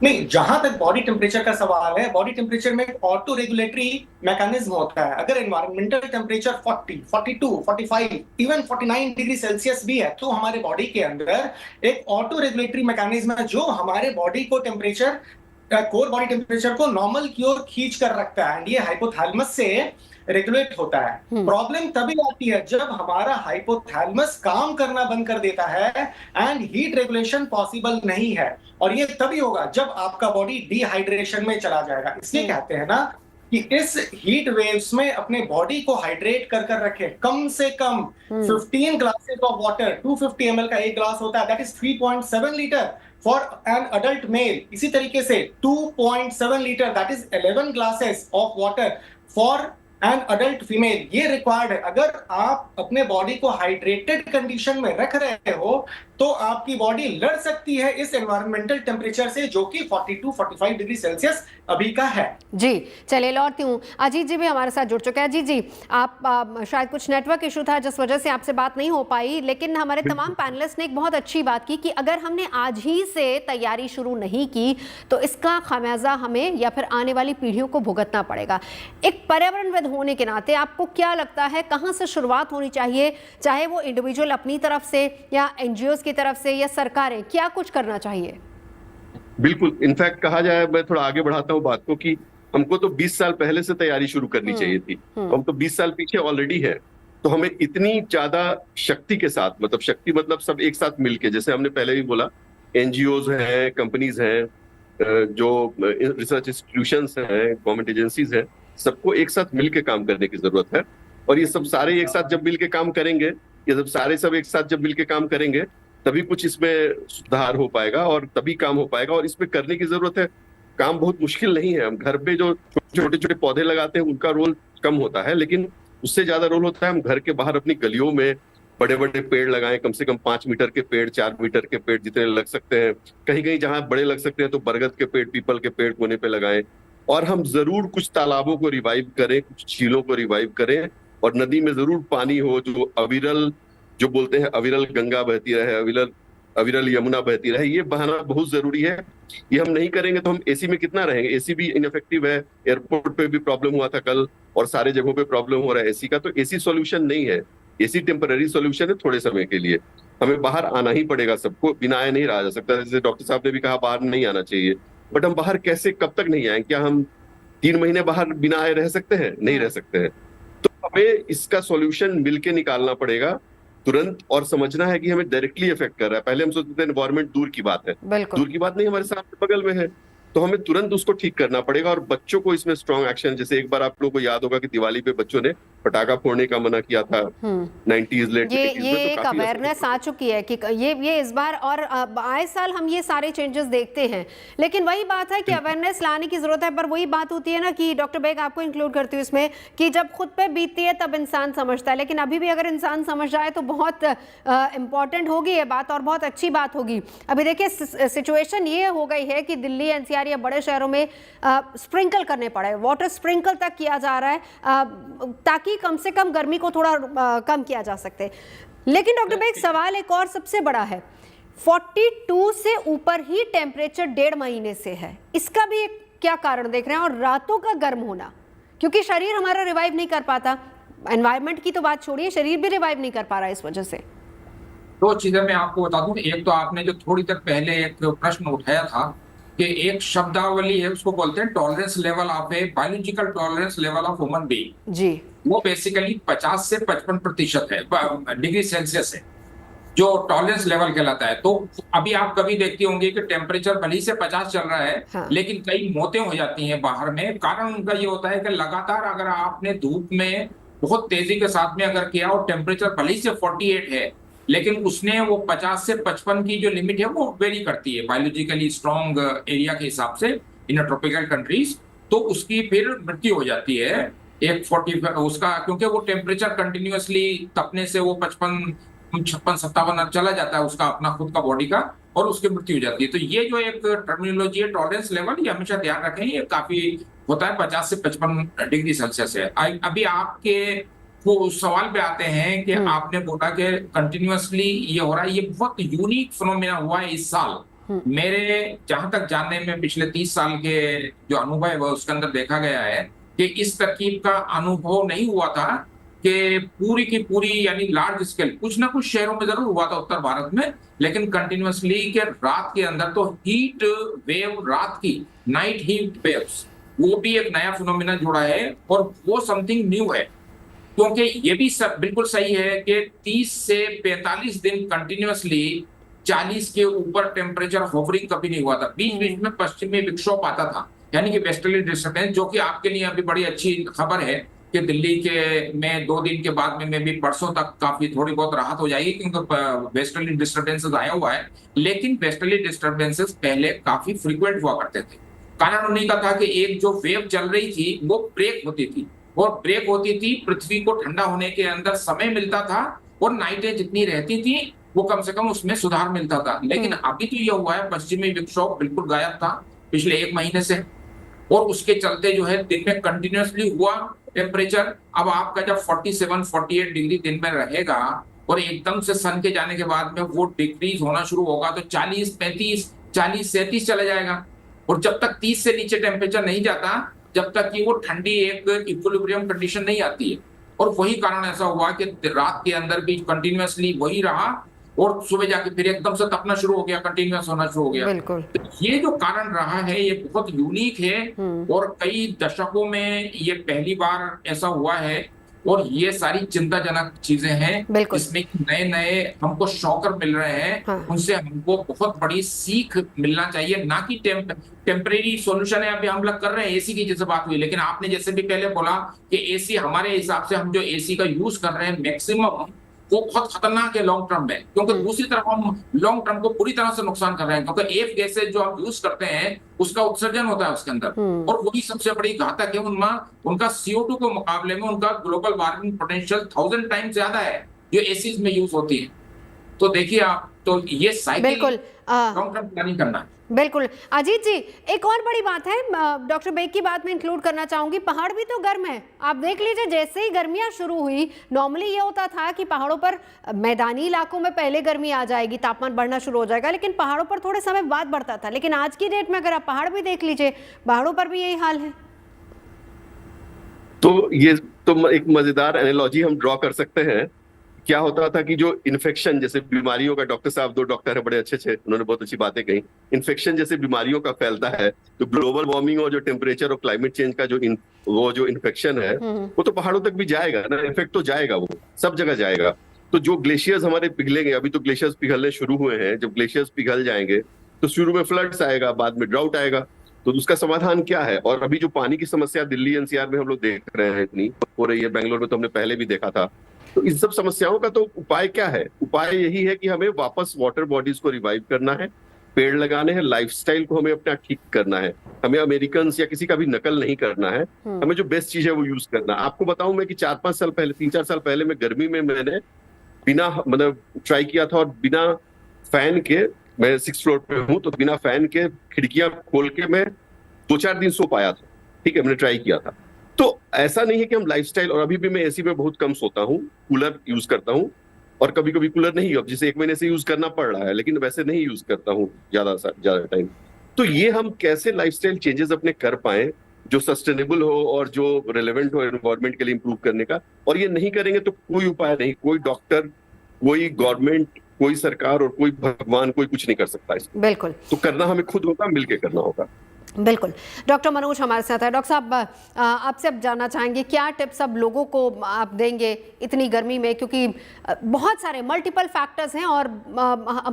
नहीं, जहां तक बॉडी टेम्परेचर का सवाल है, बॉडी टेम्परेचर में एक ऑटो रेगुलेटरी मैकेनिज्म होता है। अगर environmental temperature 40, 42, 45, even 49 degree Celsius भी है तो हमारे बॉडी के अंदर एक ऑटो रेगुलेटरी मैकेनिज्म है जो हमारे बॉडी को टेम्परेचर, कोर बॉडी टेम्परेचर को नॉर्मल की ओर खींच कर रखता है। ये हाइपोथैलेमस से रेगुलेट होता है। प्रॉब्लम तभी आती है जब हमारा हाइपोथैलेमस काम करना बंद कर देता है एंड हीट रेगुलेशन पॉसिबल नहीं है, और ये तभी होगा जब आपका बॉडी डिहाइड्रेशन में चला जाएगा। इसलिए कहते हैं ना कि इस हीट वेव्स में अपने बॉडी को हाइड्रेट कर कर रखें। कम से कम 15 ग्लासेस ऑफ वाटर, 250 ml का एक ग्लास होता है, that is 3.7 litre for an adult mail. इसी तरीके से 2.7 litre that is 11 glasses of water for an adult female, ये रिक्वायर्ड है। अगर आप अपने बॉडी को हाइड्रेटेड कंडीशन में रख रहे हो तो आपकी बॉडी लड़ सकती है इस एनवायरमेंटल टेम्परेचर से, जो कि 42-45 डिग्री सेल्सियस अभी का है। जी चलिए लौटती हूँ, अजीत जी भी हमारे साथ जुड़ चुके हैं। अजीत जी, आप शायद कुछ नेटवर्क इशू था जिस वजह से आपसे बात नहीं हो पाई, लेकिन हमारे तमाम पैनलिस्ट ने एक बहुत अच्छी बात की कि अगर हमने आज ही से तैयारी शुरू नहीं की तो इसका खामियाजा हमें या फिर आने वाली पीढ़ियों को भुगतना पड़ेगा। एक पर्यावरणविद होने के नाते आपको क्या लगता है कहाँ से शुरुआत होनी चाहिए, चाहे वो इंडिविजुअल अपनी तरफ से या एनजीओ की तरफ से या सरकारें, क्या कुछ करना चाहिए? बिल्कुल, इनफैक्ट कहा जाए, मैं थोड़ा आगे बढ़ाता हूँ बात को, कि हमको तो 20 साल पहले से तैयारी शुरू करनी चाहिए थी। हम तो 20 साल पीछे ऑलरेडी है। तो हमें इतनी ज्यादा शक्ति के साथ, मतलब शक्ति मतलब सब एक साथ मिलके, जैसे हमने पहले भी बोला, एनजीओज हैं, कंपनीज हैं, जो रिसर्च इंस्टीट्यूशंस हैं, गवर्नमेंट एजेंसीज हैं, सबको एक साथ मिलके काम करने की जरूरत है। और ये सब सारे एक साथ जब मिलके काम करेंगे, ये सब एक साथ जब मिलके काम करेंगे, तभी कुछ इसमें सुधार हो पाएगा और तभी काम हो पाएगा। और इसमें करने की जरूरत है, काम बहुत मुश्किल नहीं है। हम घर पे जो छोटे छोटे पौधे लगाते हैं उनका रोल कम होता है, लेकिन उससे ज्यादा रोल होता है हम घर के बाहर अपनी गलियों में बड़े बड़े पेड़ लगाएं, कम से कम 5 मीटर के पेड़, 4 मीटर के पेड़ जितने लग सकते हैं। कहीं कहीं जहां बड़े लग सकते हैं तो बरगद के पेड़, पीपल के पेड़ कोने पे लगाएं। और हम जरूर कुछ तालाबों को रिवाइव करें, कुछ झीलों को रिवाइव करें, और नदी में जरूर पानी हो, जो अविरल, जो बोलते हैं अविरल गंगा बहती रहे, अविरल यमुना बहती रहे, ये बहाना बहुत जरूरी है। ये हम नहीं करेंगे तो हम एसी में कितना रहेंगे? एसी भी इनइफेक्टिव है। एयरपोर्ट पे भी प्रॉब्लम हुआ था कल, और सारे जगहों पे प्रॉब्लम हो रहा है एसी का। तो एसी सॉल्यूशन नहीं है, एसी टेम्पररी सॉल्यूशन है, थोड़े समय के लिए। हमें बाहर आना ही पड़ेगा, सबको बिना आए नहीं रहा जा सकता। जैसे डॉक्टर साहब ने भी कहा बाहर नहीं आना चाहिए, बट हम बाहर कैसे, कब तक नहीं आए? क्या हम 3 महीने बाहर बिना आए रह सकते हैं? नहीं रह सकते हैं। तो हमें इसका सॉल्यूशन मिलके निकालना पड़ेगा तुरंत, और समझना है कि हमें डायरेक्टली इफेक्ट कर रहा है। पहले हम सोचते थे एनवायरमेंट दूर की बात है, दूर की बात नहीं, हमारे सामने बगल में है। तो हमें तुरंत उसको ठीक करना पड़ेगा। और बच्चों को इसमें स्ट्रॉन्ग एक्शन, जैसे एक बार आप लोगों को याद होगा कि दिवाली पे बच्चों ने पटाखा फोड़ने का मना किया था 90s लेट। ये एक अवेयरनेस आ चुकी है कि ये इस बार, और आए साल हम ये सारे चेंजेस देखते हैं। लेकिन वही बात है कि अवेयरनेस लाने की जरूरत है। पर वही बात होती है ना कि डॉक्टर बेग, आपको इंक्लूड करती हूँ इसमें, कि जब खुद पे बीतती है तब इंसान समझता है। लेकिन अभी भी अगर इंसान समझ जाए तो बहुत इंपॉर्टेंट होगी ये बात, और बहुत अच्छी बात होगी। अभी देखिए सिचुएशन ये हो गई है कि दिल्ली एनसीआर या बड़े शहरों में स्प्रिंकल करने पड़े, वाटर स्प्रिंकल तक किया जा रहा है, ताकि कम से कम गर्मी को थोड़ा कम किया जा सके। लेकिन डॉक्टर बेग, सवाल एक और सबसे बड़ा है, 42 से ऊपर ही टेम्परेचर 1.5 महीने से है। इसका भी एक क्या कारण देख रहे हैं? और रातों का गर्म होना, क्योंकि शरीर हमारा रिवाइव नहीं कर पाता। एनवायरमेंट की तो बात छोड़िए, शरीर भी रिवाइव नहीं कर पा रहा है इस वजह से। 2 चीजें मैं आपको बता दूं। एक तो आपने जो थोड़ी देर पहले एक प्रश्न उठाया था कि एक शब्दावली है, उसको बोलते हैं tolerance level of a biological tolerance level of human being जी। वो बेसिकली 50 से 55% है, डिग्री सेल्सियस है जो टॉलरेंस लेवल कहलाता है। तो अभी आप कभी देखते होंगे कि टेम्परेचर भले से 50 चल रहा है, हाँ। लेकिन कई मौतें हो जाती हैं बाहर में। कारण उनका ये होता है कि लगातार अगर आपने धूप में बहुत तेजी के साथ में अगर किया और टेम्परेचर भले से 48 है, लेकिन उसने वो 50 से 55 की जो लिमिट है वो वेरी करती है बायोलॉजिकली स्ट्रॉन्ग एरिया के हिसाब से इन ट्रॉपिकल कंट्रीज, तो उसकी फिर मृत्यु हो जाती है एक 40 उसका, क्योंकि वो टेम्परेचर कंटिन्यूअसली तपने से वो 55, 56, 57 चला जाता है उसका अपना खुद का बॉडी का, और उसकी मृत्यु हो जाती है। तो ये जो एक टर्मिनोलॉजी है टॉलरेंस लेवल, ये हमेशा ध्यान रखें, ये काफी होता है 50 से 55 डिग्री सेल्सियस है। अभी आपके वो उस सवाल पे आते हैं कि आपने बोला कि कंटिन्यूअसली ये हो रहा है। ये बहुत यूनिक फिनोमेना हुआ है इस साल। मेरे जहां तक जानने में पिछले 30 साल के जो अनुभव है वो उसके अंदर देखा गया है कि इस तरकीब का अनुभव नहीं हुआ था कि पूरी की पूरी यानी लार्ज स्केल, कुछ ना कुछ शहरों में जरूर हुआ था उत्तर भारत में, लेकिन कंटिन्यूअसली के रात के अंदर तो हीट वेव, रात की नाइट हीट वेव्स, वो भी एक नया फिनोमेना जुड़ा है और वो समथिंग न्यू है। क्योंकि ये भी सब बिल्कुल सही है कि 30 से 45 दिन कंटिन्यूअसली 40 के ऊपर टेम्परेचर होवरिंग कभी नहीं हुआ था। बीच बीच में पश्चिमी विक्षोभ आता था, यानी कि वेस्टर्ली डिस्टर्बेंस, जो कि आपके लिए अभी बड़ी अच्छी खबर है कि दिल्ली के में 2 दिन के बाद में भी परसों तक काफी थोड़ी बहुत राहत हो जाएगी, क्योंकि वेस्टर्ली डिस्टर्बेंसेस आया हुआ है। लेकिन वेस्टर्ली डिस्टर्बेंसेस पहले काफी फ्रीक्वेंट हुआ करते थे। कारण उन्हीं का था कि एक जो वेव चल रही थी वो ब्रेक होती थी, और ब्रेक होती थी, पृथ्वी को ठंडा होने के अंदर समय मिलता था, और नाइटें जितनी रहती थी वो कम से कम उसमें सुधार मिलता था। लेकिन अभी तो ये हुआ है, पश्चिमी विक्षोभ बिल्कुल गायब था पिछले 1 महीने से, और उसके चलते जो है दिन में कंटिन्यूअसली हुआ टेम्परेचर, अब आपका जब 47-48 डिग्री दिन में रहेगा और एकदम से सन के जाने के बाद में वो डिक्रीज होना शुरू होगा तो 40-35, 40-37 चला जाएगा। और जब तक 30 से नीचे टेम्परेचर नहीं जाता, जब तक कि वो ठंडी एक इक्विलिब्रियम कंडीशन नहीं आती है। और वही कारण ऐसा हुआ कि रात के अंदर भी कंटिन्यूअसली वही रहा और सुबह जाके फिर एकदम से तपना शुरू हो गया, कंटिन्यूअस होना शुरू हो गया। बिल्कुल। ये जो कारण रहा है ये बहुत यूनिक है और कई दशकों में ये पहली बार ऐसा हुआ है, और ये सारी चिंताजनक चीजें हैं जिसमें नए नए हमको शॉकर मिल रहे हैं। हाँ। उनसे हमको बहुत बड़ी सीख मिलना चाहिए, ना कि टेम्परेरी सॉल्यूशन है। अभी हम लोग कर रहे हैं एसी की जैसे बात हुई, लेकिन आपने जैसे भी पहले बोला कि एसी हमारे हिसाब से हम जो एसी का यूज कर रहे हैं मैक्सिमम वो बहुत खतरनाक है लॉन्ग टर्म में, क्योंकि दूसरी तरफ हम लॉन्ग टर्म को पूरी तरह से नुकसान कर रहे हैं, क्योंकि एफ गैसेज जो हम यूज करते हैं उसका उत्सर्जन होता है उसके अंदर, और वही सबसे बड़ी घातक है। उनका CO2 के मुकाबले में उनका ग्लोबल वार्मिंग पोटेंशियल 1000 टाइम्स ज्यादा है जो एसीज में यूज होती है। तो देखिए आप, तो ये साइकिल लॉन्ग टर्म प्लानिंग करना है। बिल्कुल। अजीत जी, एक और बड़ी बात है, डॉक्टर बेग की बात में इंक्लूड करना चाहूंगी, पहाड़ भी तो गर्म है। आप देख लीजिए, जैसे ही गर्मियां शुरू हुई, नॉर्मली ये होता था कि पहाड़ों पर मैदानी इलाकों में पहले गर्मी आ जाएगी, तापमान बढ़ना शुरू हो जाएगा, लेकिन पहाड़ों पर थोड़े समय बाद बढ़ता था। लेकिन आज की डेट में अगर आप पहाड़ भी देख लीजिए, पहाड़ों पर भी यही हाल है। तो ये तो एक मजेदार एनालॉजी हम ड्रॉ कर सकते हैं। क्या होता था कि जो इन्फेक्शन जैसे बीमारियों का, डॉक्टर साहब 2 डॉक्टर है बड़े अच्छे थे, उन्होंने बहुत अच्छी बातें कही। इन्फेक्शन जैसे बीमारियों का फैलता है तो ग्लोबल वार्मिंग और जो टेम्परेचर और क्लाइमेट चेंज का जो इन्फेक्शन है वो तो पहाड़ों तक भी जाएगा ना, इन्फेक्ट तो जाएगा, वो सब जगह जाएगा। तो जो ग्लेशियर्स हमारे पिघलेंगे, अभी तो ग्लेशियर्स पिघलने शुरू हुए हैं, जब ग्लेशियर्स पिघल जाएंगे तो शुरू में फ्लड्स आएगा, बाद में ड्राउट आएगा। तो उसका समाधान क्या है? और अभी जो पानी की समस्या दिल्ली NCR में हम लोग देख रहे हैं इतनी हो रही है, बेंगलोर में तो हमने पहले भी देखा था। तो इन सब समस्याओं का तो उपाय क्या है? उपाय यही है कि हमें वापस वाटर बॉडीज को रिवाइव करना है, पेड़ लगाने हैं, लाइफस्टाइल को हमें अपना ठीक करना है। हमें अमेरिकन या किसी का भी नकल नहीं करना है, हमें जो बेस्ट चीज है वो यूज करना है। आपको बताऊं मैं कि 4-5 साल पहले, 3-4 साल पहले में गर्मी में मैंने बिना मतलब ट्राई किया था और बिना फैन के, मैं 6th फ्लोर पे हूँ तो बिना फैन के खिड़कियां खोल के मैं 2-4 दिन सो पाया था। ठीक है, मैंने ट्राई किया था। तो ऐसा नहीं है कि हम लाइफस्टाइल, और अभी भी मैं एसी में बहुत कम सोता हूँ, कूलर यूज करता हूँ, और कभी कभी कूलर नहीं, अब जैसे 1 महीने से यूज करना पड़ रहा है, लेकिन वैसे नहीं यूज करता हूँ ज्यादा टाइम। तो ये हम कैसे लाइफस्टाइल चेंजेस अपने कर पाए जो सस्टेनेबल हो और जो रिलेवेंट हो एनवायरनमेंट के लिए इंप्रूव करने का। और ये नहीं करेंगे तो कोई उपाय नहीं, कोई डॉक्टर, कोई गवर्नमेंट, कोई सरकार और कोई भगवान, कोई कुछ नहीं कर सकता इसको। बिल्कुल। तो करना हमें खुद होगा, मिलके करना होगा। बिल्कुल। डॉक्टर मनोज हमारे साथ है। डॉक्टर साहब, आपसे अब जानना चाहेंगे क्या टिप्स अब लोगों को आप देंगे इतनी गर्मी में, क्योंकि बहुत सारे मल्टीपल फैक्टर्स हैं और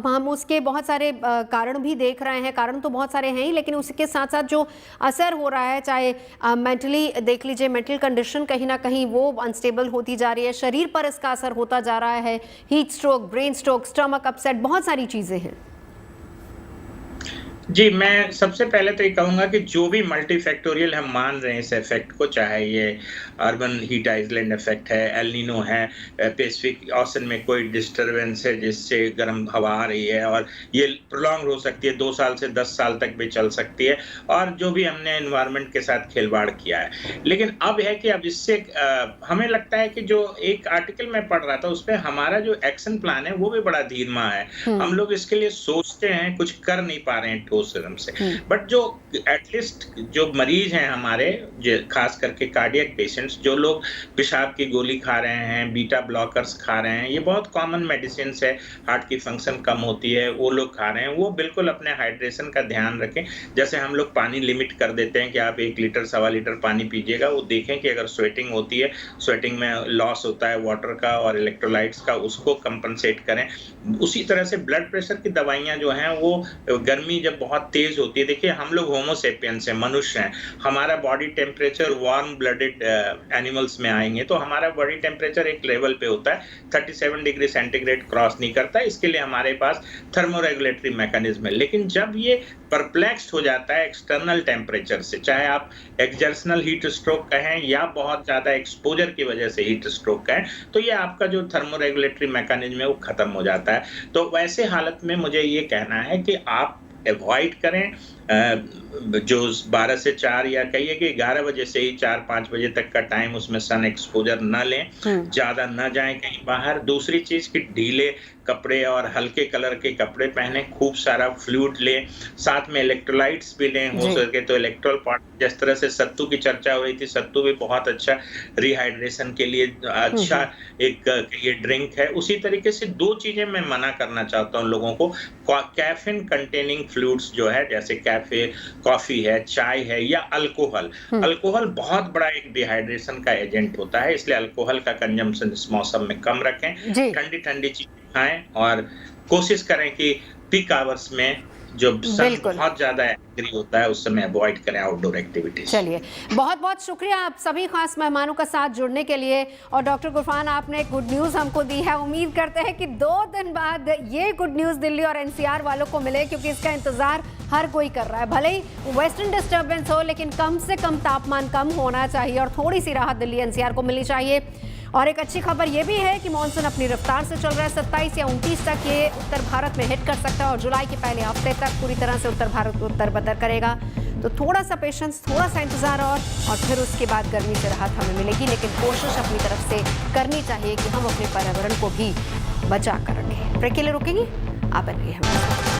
हम उसके बहुत सारे कारण भी देख रहे हैं। कारण तो बहुत सारे हैं ही, लेकिन उसके साथ साथ जो असर हो रहा है, चाहे मेंटली देख लीजिए, मेंटल कंडीशन कहीं ना कहीं वो अनस्टेबल होती जा रही है, शरीर पर इसका असर होता जा रहा है, heat stroke, brain stroke, stomach upset, बहुत सारी चीज़ें हैं। जी, मैं सबसे पहले तो ये कहूँगा कि जो भी मल्टीफैक्टोरियल हम मान रहे हैं इस इफेक्ट को, चाहे ये अर्बन हीट आइलैंड इफेक्ट है, एल नीनो है, पैसिफिक ओशन में कोई डिस्टर्बेंस है जिससे गर्म हवा आ रही है और ये प्रोलॉन्ग हो सकती है, 2 साल से 10 साल तक भी चल सकती है, और जो भी हमने एनवायरनमेंट के साथ खिलवाड़ किया है। लेकिन अब है कि अब इससे हमें लगता है कि जो एक आर्टिकल में पढ़ रहा था उसमें हमारा जो एक्शन प्लान है वो भी बड़ा धीमा है। हम लोग इसके लिए सोचते हैं, कुछ कर नहीं पा रहे हैं सिस्टम से। बट जो एटलीस्ट जो मरीज हैं हमारे, खास करके कार्डियक पेशेंट्स, जो लोग पेशाब की गोली खा रहे हैं, बीटा ब्लॉकर्स खा रहे हैं, ये बहुत कॉमन मेडिसिन है, हार्ट की फंक्शन कम होती है, वो लोग खा रहे हैं, वो बिल्कुल अपने हाइड्रेशन का ध्यान रखें। जैसे हम लोग पानी लिमिट कर देते हैं कि आप 1 लीटर 1.25 लीटर पानी पीजिएगा, वो देखें कि अगर स्वेटिंग होती है, स्वेटिंग में लॉस होता है वाटर का और इलेक्ट्रोलाइट्स का, उसको कंपनसेट करें। उसी तरह से ब्लड प्रेशर की दवाइयाँ जो हैं वो गर्मी जब बहुत तेज होती है। देखिए हम लोग होमोसेपियंस हैं, मनुष्य हैं, हमारा body temperature warm blooded animals में आएंगे तो हमारा बॉडी टेम्परेचर एक लेवल पे होता है, 37 डिग्री सेंटीग्रेड क्रॉस नहीं करता। इसके लिए हमारे पास थर्मोरेगुलेटरी मैकेनिज्म है। लेकिन जब ये परप्लेक्स्ड हो जाता है एक्सटर्नल टेम्परेचर से, चाहे आप एक्सर्शनल हीट स्ट्रोक कहें या बहुत ज्यादा एक्सपोजर की वजह से हीट स्ट्रोक कहें, तो ये आपका जो थर्मोरेगुलेटरी मैकेनिज्म है वो खत्म हो जाता है। तो वैसे हालत में मुझे ये कहना है कि आप अवॉइड करें जो 12 से 4 या कहिए कि 11 बजे से ही 4-5 बजे तक का टाइम उसमें सन एक्सपोजर न लें, ज्यादा न जाएं कहीं बाहर। दूसरी चीज कि ढीले कपड़े और हल्के कलर के कपड़े पहने, खूब सारा फ्लूइड लें, साथ में इलेक्ट्रोलाइट्स भी लें, हो सके तो इलेक्ट्रोल पाउडर। जिस तरह से सत्तू की चर्चा हो रही थी, सत्तू भी बहुत अच्छा रिहाइड्रेशन के लिए अच्छा एक ये ड्रिंक है। उसी तरीके से 2 चीजें मैं मना करना चाहता हूँ लोगों को, कैफीन कंटेनिंग फ्लूइड्स जो है जैसे कैफे, कॉफी है, चाय है या अल्कोहल। अल्कोहल बहुत बड़ा एक डिहाइड्रेशन का एजेंट होता है, इसलिए अल्कोहल का कंजम्पशन इस मौसम में कम रखें, ठंडी ठंडी चीजें खाएं और कोशिश करें कि पीक आवर्स में जो सन बहुत ज्यादा एंग्री होता है उस समय अवॉइड करें आउटडोर एक्टिविटीज। चलिए, बहुत बहुत शुक्रिया आप सभी खास मेहमानों का साथ जुड़ने के लिए। और डॉक्टर गुरफान, आपने एक गुड न्यूज़ हमको दी है। उम्मीद करते हैं कि 2 दिन बाद ये गुड न्यूज़ दिल्ली और एनसीआर वालों को मिले, क्योंकि इसका इंतजार हर कोई कर रहा है। भले ही वेस्टर्न डिस्टर्बेंस हो, लेकिन कम से कम तापमान कम होना चाहिए और थोड़ी सी राहत दिल्ली एनसीआर को मिलनी चाहिए। और एक अच्छी खबर ये भी है कि मानसून अपनी रफ्तार से चल रहा है। 27 या 29 तक ये उत्तर भारत में हिट कर सकता है और जुलाई के पहले हफ्ते तक पूरी तरह से उत्तर भारत को उत्तर बतर करेगा। तो थोड़ा सा पेशेंस, थोड़ा सा इंतजार और फिर उसके बाद गर्मी से राहत हमें मिलेगी। लेकिन कोशिश अपनी तरफ से करनी चाहिए कि हम अपने पर्यावरण को भी बचा कर रखें। ब्रेक के लिए रुकेंगे, आप बन रही हैं।